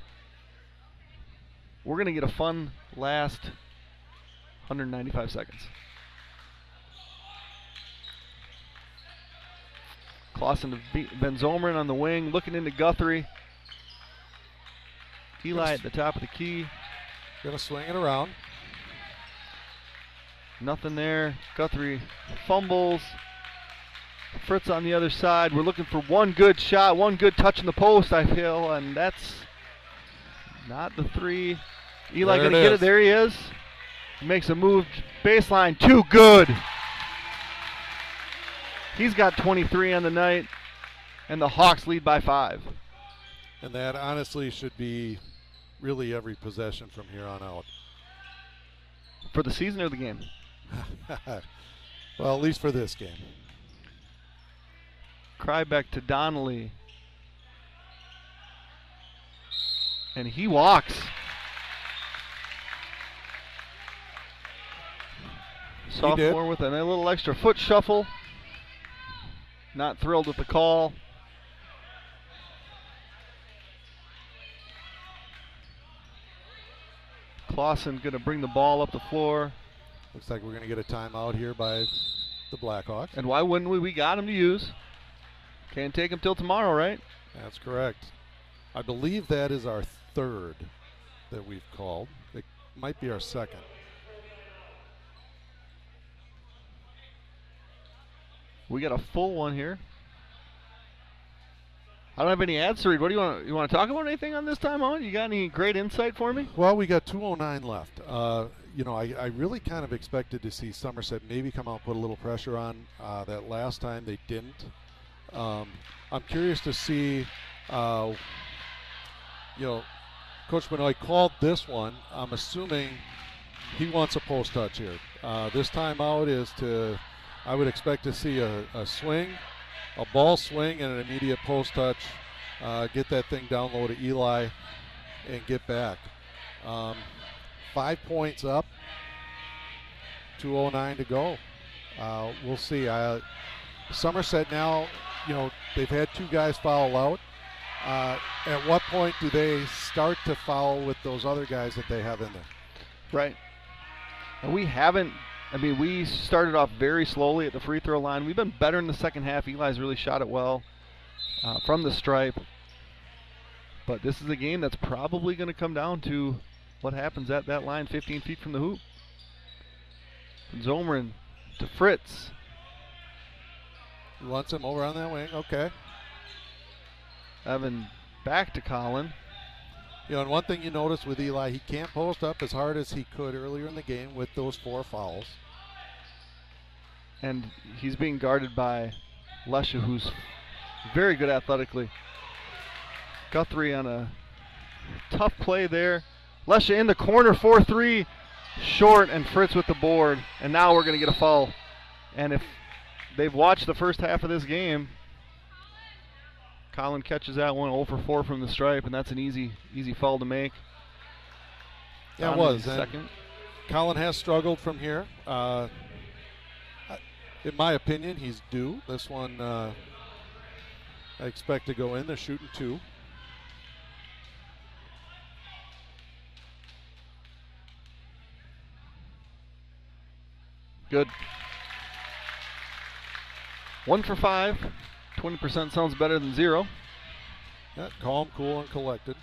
S1: We're going to get a fun last 195 seconds. Clausen to Van Zomeren on the wing, looking into Guthrie. Eli at the top of the key.
S2: Gonna swing it around.
S1: Nothing there. Guthrie fumbles. Fritz on the other side. We're looking for one good shot, one good touch in the post, I feel, and that's not the three. Eli going to get it. There he is. He makes a move. Baseline, too good. He's got 23 on the night, and the Hawks lead by 5.
S2: And that honestly should be really every possession from here on out.
S1: For the season or the game?
S2: Well, at least for this game.
S1: Krybeck to Donnelly. And he walks. Sophomore with a little extra foot shuffle. Not thrilled with the call. Clausen going to bring the ball up the floor.
S2: Looks like we're going to get a timeout here by the Blackhawks.
S1: And why wouldn't we? We got him to use. Can't take him till tomorrow, right?
S2: That's correct. I believe that is our third that we've called. It might be our second.
S1: We got a full one here. I don't have any ads to read. What do you want? You want to talk about anything on this timeout? You got any great insight for me?
S2: Well, we got 2:09 left. I really kind of expected to see Somerset maybe come out and put a little pressure on. That last time they didn't. I'm curious to see, Coach Benoit called this one. I'm assuming he wants a post touch here. This timeout is to, I would expect to see a swing, a ball swing, and an immediate post touch. Get that thing down low to Eli and get back. 5 points up, 2:09 to go. We'll see. Somerset now, they've had 2 guys foul out. At what point do they start to foul with those other guys that they have in there?
S1: Right. And we haven't, we started off very slowly at the free throw line. We've been better in the second half. Eli's really shot it well from the stripe. But this is a game that's probably going to come down to what happens at that line 15 feet from the hoop. Zomeren to Fritz.
S2: Wants him over on that wing. Okay.
S1: Evan back to Colin.
S2: And one thing you notice with Eli, he can't post up as hard as he could earlier in the game with those 4 fouls.
S1: And he's being guarded by Lesha, who's very good athletically. Guthrie on a tough play there. Lesha in the corner, 4-3, short, and Fritz with the board. And now we're going to get a foul. And if they've watched the first half of this game, Colin catches that one 0 for 4 from the stripe, and that's an easy foul to make.
S2: Yeah, it was.
S1: Second.
S2: Colin has struggled from here. In my opinion, he's due. This one I expect to go in. They're shooting 2.
S1: Good. 1 for 5. 20% sounds better than 0.
S2: Yeah, calm, cool, and collected.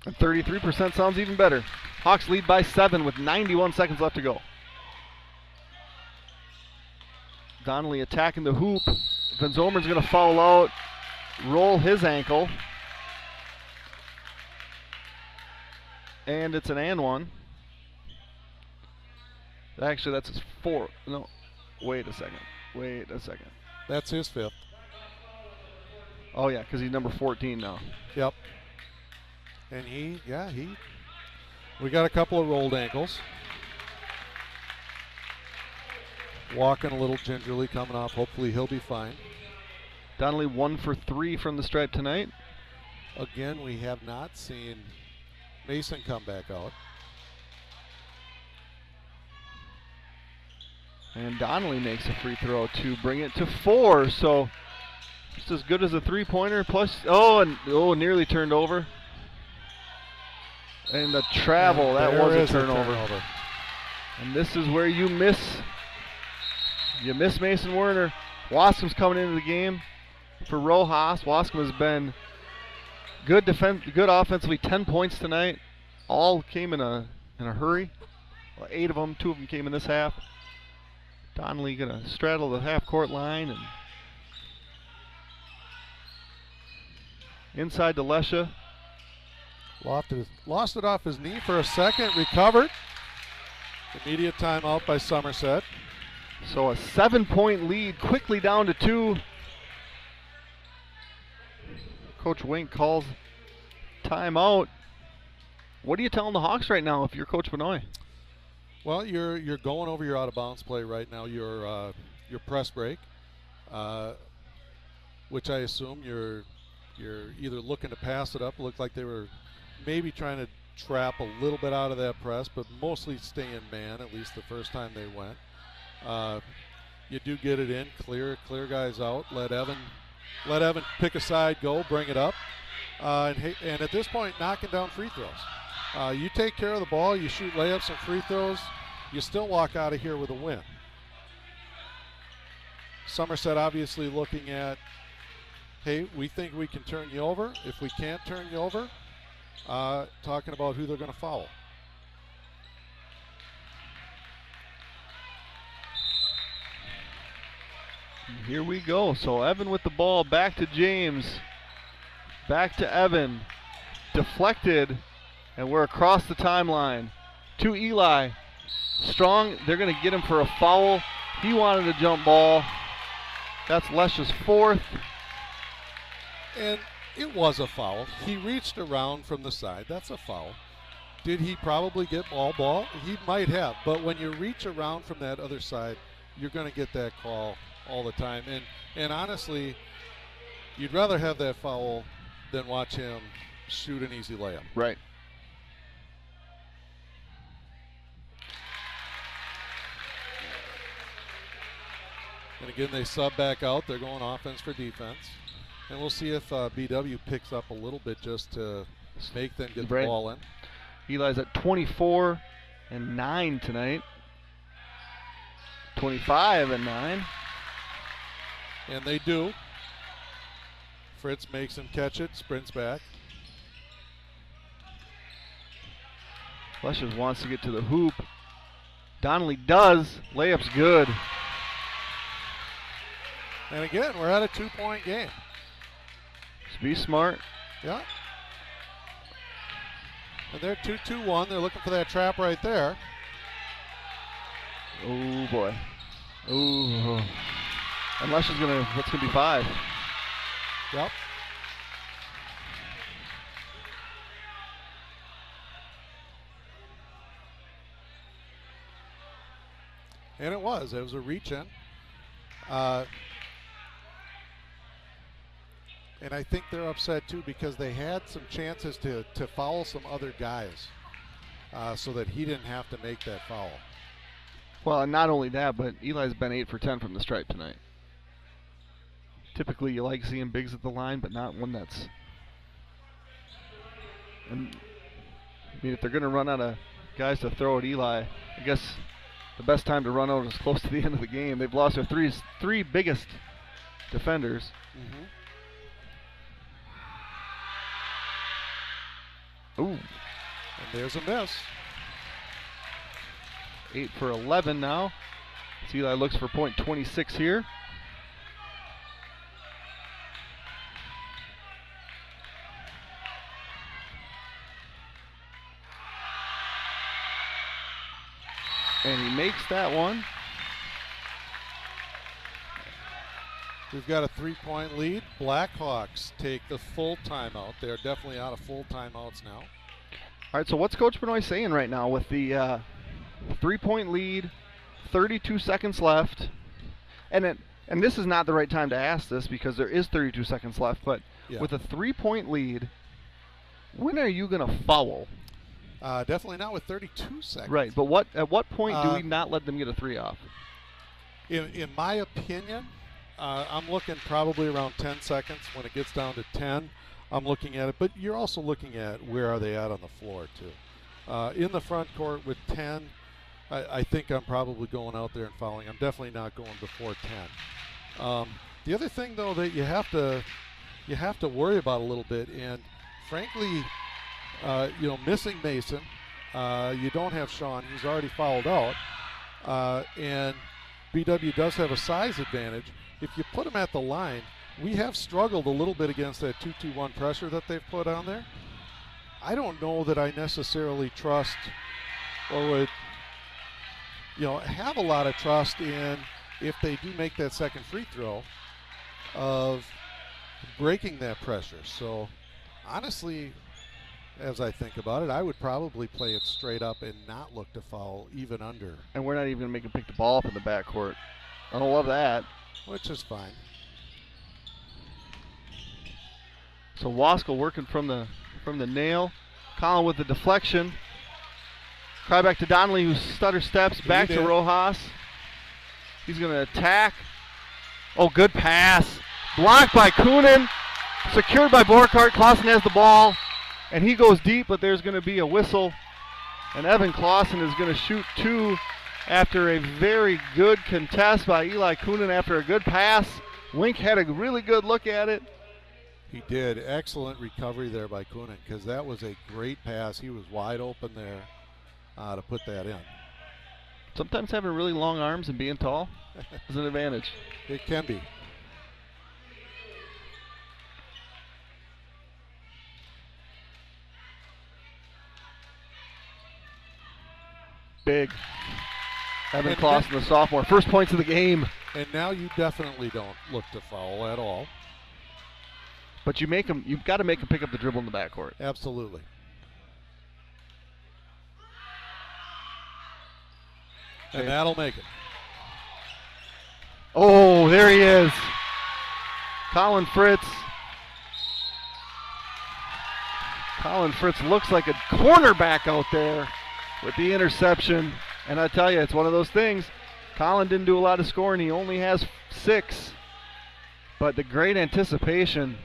S1: And 33% sounds even better. Hawks lead by 7 with 91 seconds left to go. Donnelly attacking the hoop. Van Zomer's going to foul out, roll his ankle. And it's an and one. Actually, that's his 4th. No, wait a second.
S2: That's his 5th.
S1: Oh, yeah, because he's number 14 now.
S2: Yep. And we got a couple of rolled ankles. Walking a little gingerly, coming off. Hopefully he'll be fine.
S1: Donnelly 1 for 3 from the stripe tonight.
S2: Again, we have not seen Mason come back out.
S1: And Donnelly makes a free throw to bring it to 4. So just as good as a three-pointer. Plus, nearly turned over. And the travel, that was a turnover. And this is where you miss Mason Werner. Wascom's coming into the game for Rojas. Wascom has been good offensively, 10 points tonight. All came in a hurry. 8 of them, 2 of them came in this half. Donnelly gonna straddle the half-court line and inside to Lesha.
S2: Lost it off his knee for a second, recovered. Immediate timeout by Somerset.
S1: So a 7-point lead, quickly down to 2. Coach Wink calls timeout. What are you telling the Hawks right now if you're Coach Benoit?
S2: Well, you're going over your out-of-bounds play right now, your press break, which I assume you're either looking to pass it up. It looked like they were maybe trying to trap a little bit out of that press, but mostly stay in man, at least the first time they went. You do get it in, clear guys out, let Evan pick a side, go, bring it up, and at this point, knocking down free throws. You take care of the ball, you shoot layups and free throws, you still walk out of here with a win. Somerset obviously looking at, hey, we think we can turn you over. If we can't turn you over, talking about who they're going to foul.
S1: Here we go. So Evan with the ball, back to James, back to Evan, deflected, and we're across the timeline to Eli. Strong, they're going to get him for a foul. He wanted a jump ball. That's Lesha's 4th.
S2: And it was a foul. He reached around from the side. That's a foul. Did he probably get ball? He might have. But when you reach around from that other side, you're going to get that call all the time. And honestly, you'd rather have that foul than watch him shoot an easy layup.
S1: Right.
S2: And again, they sub back out. They're going offense for defense. And we'll see if BW picks up a little bit just to make them get the ball in.
S1: Eli's at 24 and 9 tonight. 25 and 9.
S2: And they do. Fritz makes him catch it, sprints back.
S1: Lesha wants to get to the hoop. Donnelly does. Layup's good.
S2: And again, we're at a 2-point game.
S1: Just be smart.
S2: Yeah. And they're 2-2-1. They're looking for that trap right there.
S1: Oh, boy. Oh. And Lesha's that's going to be 5.
S2: Yep. And it was a reach in. And I think they're upset too because they had some chances to foul some other guys so that he didn't have to make that foul.
S1: Well, and not only that, but Eli's been 8 for 10 from the stripe tonight. Typically you like seeing bigs at the line, but not one that's... And I mean, if they're going to run out of guys to throw at Eli, I guess the best time to run out is close to the end of the game. They've lost their three biggest defenders.
S2: Mm-hmm.
S1: Ooh.
S2: And there's a miss.
S1: 8 for 11 now. Eli looks for point 26 here. And he makes that one.
S2: We've got a 3-point lead. Blackhawks take the full timeout. They're definitely out of full timeouts now.
S1: All right, so what's Coach Benoit saying right now with the 3-point lead, 32 seconds left? And this is not the right time to ask this because there is 32 seconds left, but with a 3-point lead, when are you going to foul?
S2: Definitely not with 32 seconds.
S1: Right, but at what point do we not let them get a 3 off?
S2: In my opinion, I'm looking probably around 10 seconds. When it gets down to 10, I'm looking at it. But you're also looking at where are they at on the floor, too. In the front court with 10, I think I'm probably going out there and fouling. I'm definitely not going before 10. The other thing, though, that you have to worry about a little bit, and frankly, missing Mason, you don't have Sean. He's already fouled out, and BW does have a size advantage. If you put him at the line, we have struggled a little bit against that 2-2-1 pressure that they've put on there. I don't know that I necessarily trust or would, have a lot of trust in, if they do make that second free throw, of breaking that pressure. So honestly, as I think about it, I would probably play it straight up and not look to foul even under.
S1: And we're not even going to make him pick the ball up in the backcourt. I don't love that.
S2: Which is fine.
S1: So Waskell working from the nail. Colin with the deflection. Cry back to Donnelly, who stutter steps back to Rojas. He's going to attack. Oh, good pass. Blocked by Coonan. Secured by Borkhardt. Clausen has the ball. And he goes deep, but there's going to be a whistle. And Evan Clausen is going to shoot 2 after a very good contest by Eli Coonan after a good pass. Wink had a really good look at it.
S2: He did. Excellent recovery there by Coonan, because that was a great pass. He was wide open there to put that in.
S1: Sometimes having really long arms and being tall is an advantage.
S2: It can be.
S1: Big. Evan Clausen, the sophomore. First points of the game.
S2: And now you definitely don't look to foul at all.
S1: But you've got to make him pick up the dribble in the backcourt.
S2: Absolutely. And that'll make it.
S1: Oh, there he is. Colin Fritz. Colin Fritz looks like a cornerback out there with the interception. And I tell you, it's one of those things. Colin didn't do a lot of scoring. He only has 6. But the great anticipation.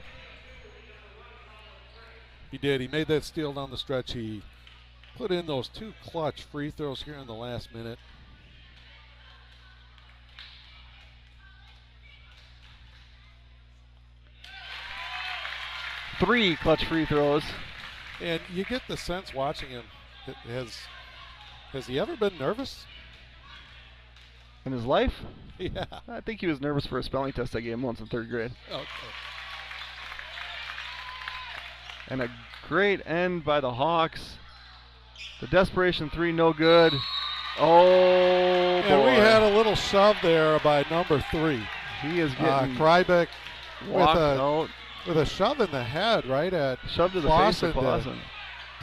S2: He did. He made that steal down the stretch. He put in those 2 clutch free throws here in the last minute.
S1: Three clutch free throws.
S2: And you get the sense watching him, has he ever been nervous?
S1: In his life?
S2: Yeah.
S1: I think he was nervous for a spelling test I gave him once in 3rd grade.
S2: Okay.
S1: And a great end by the Hawks. The desperation 3, no good. Oh, boy.
S2: And we had a little shove there by number 3.
S1: He is getting
S2: Krybeck
S1: out.
S2: With a shove in the head right at
S1: Shove to the face of
S2: Clausen
S1: Clausen.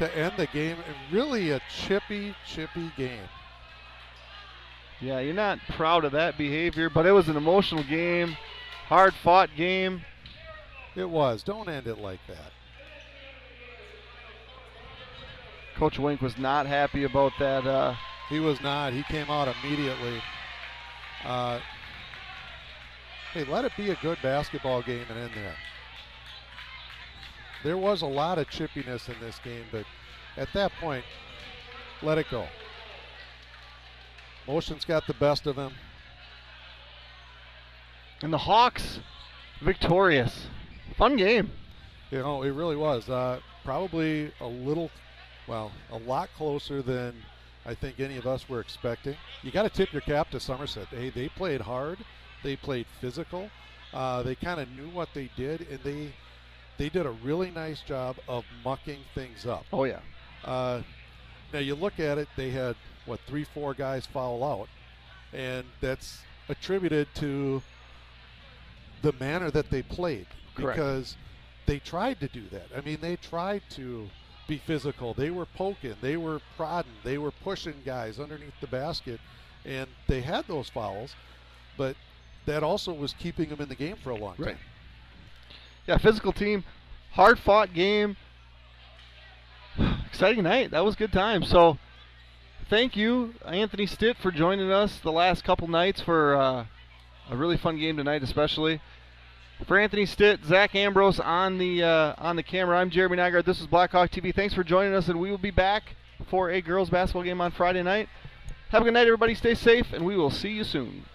S2: to end the game. Really a chippy game.
S1: Yeah, you're not proud of that behavior, but it was an emotional game, hard-fought game.
S2: It was. Don't end it like that.
S1: Coach Wink was not happy about that.
S2: He was not. He came out immediately. Hey, let it be a good basketball game and end there. There was a lot of chippiness in this game, but at that point, let it go. Motion's got the best of him.
S1: And the Hawks victorious. Fun game.
S2: You know, it really was. Probably a lot closer than I think any of us were expecting. You got to tip your cap to Somerset. They played hard. They played physical. They kind of knew what they did, and they did a really nice job of mucking things up.
S1: Oh, yeah.
S2: Now you look at it, they had, 3-4 guys foul out, and that's attributed to the manner that they played.
S1: Correct.
S2: Because they tried to do that. I mean, they tried to be physical. They were poking, they were prodding, they were pushing guys underneath the basket, and they had those fouls, but that also was keeping them in the game for a long time.
S1: Right. Yeah, physical team, hard-fought game, exciting night. That was good time. So thank you, Anthony Stitt, for joining us the last couple nights for a really fun game tonight, especially. For Anthony Stitt, Zach Ambrose on the camera, I'm Jeremy Nygaard. This is Blackhawk TV. Thanks for joining us, and we will be back for a girls basketball game on Friday night. Have a good night, everybody. Stay safe, and we will see you soon.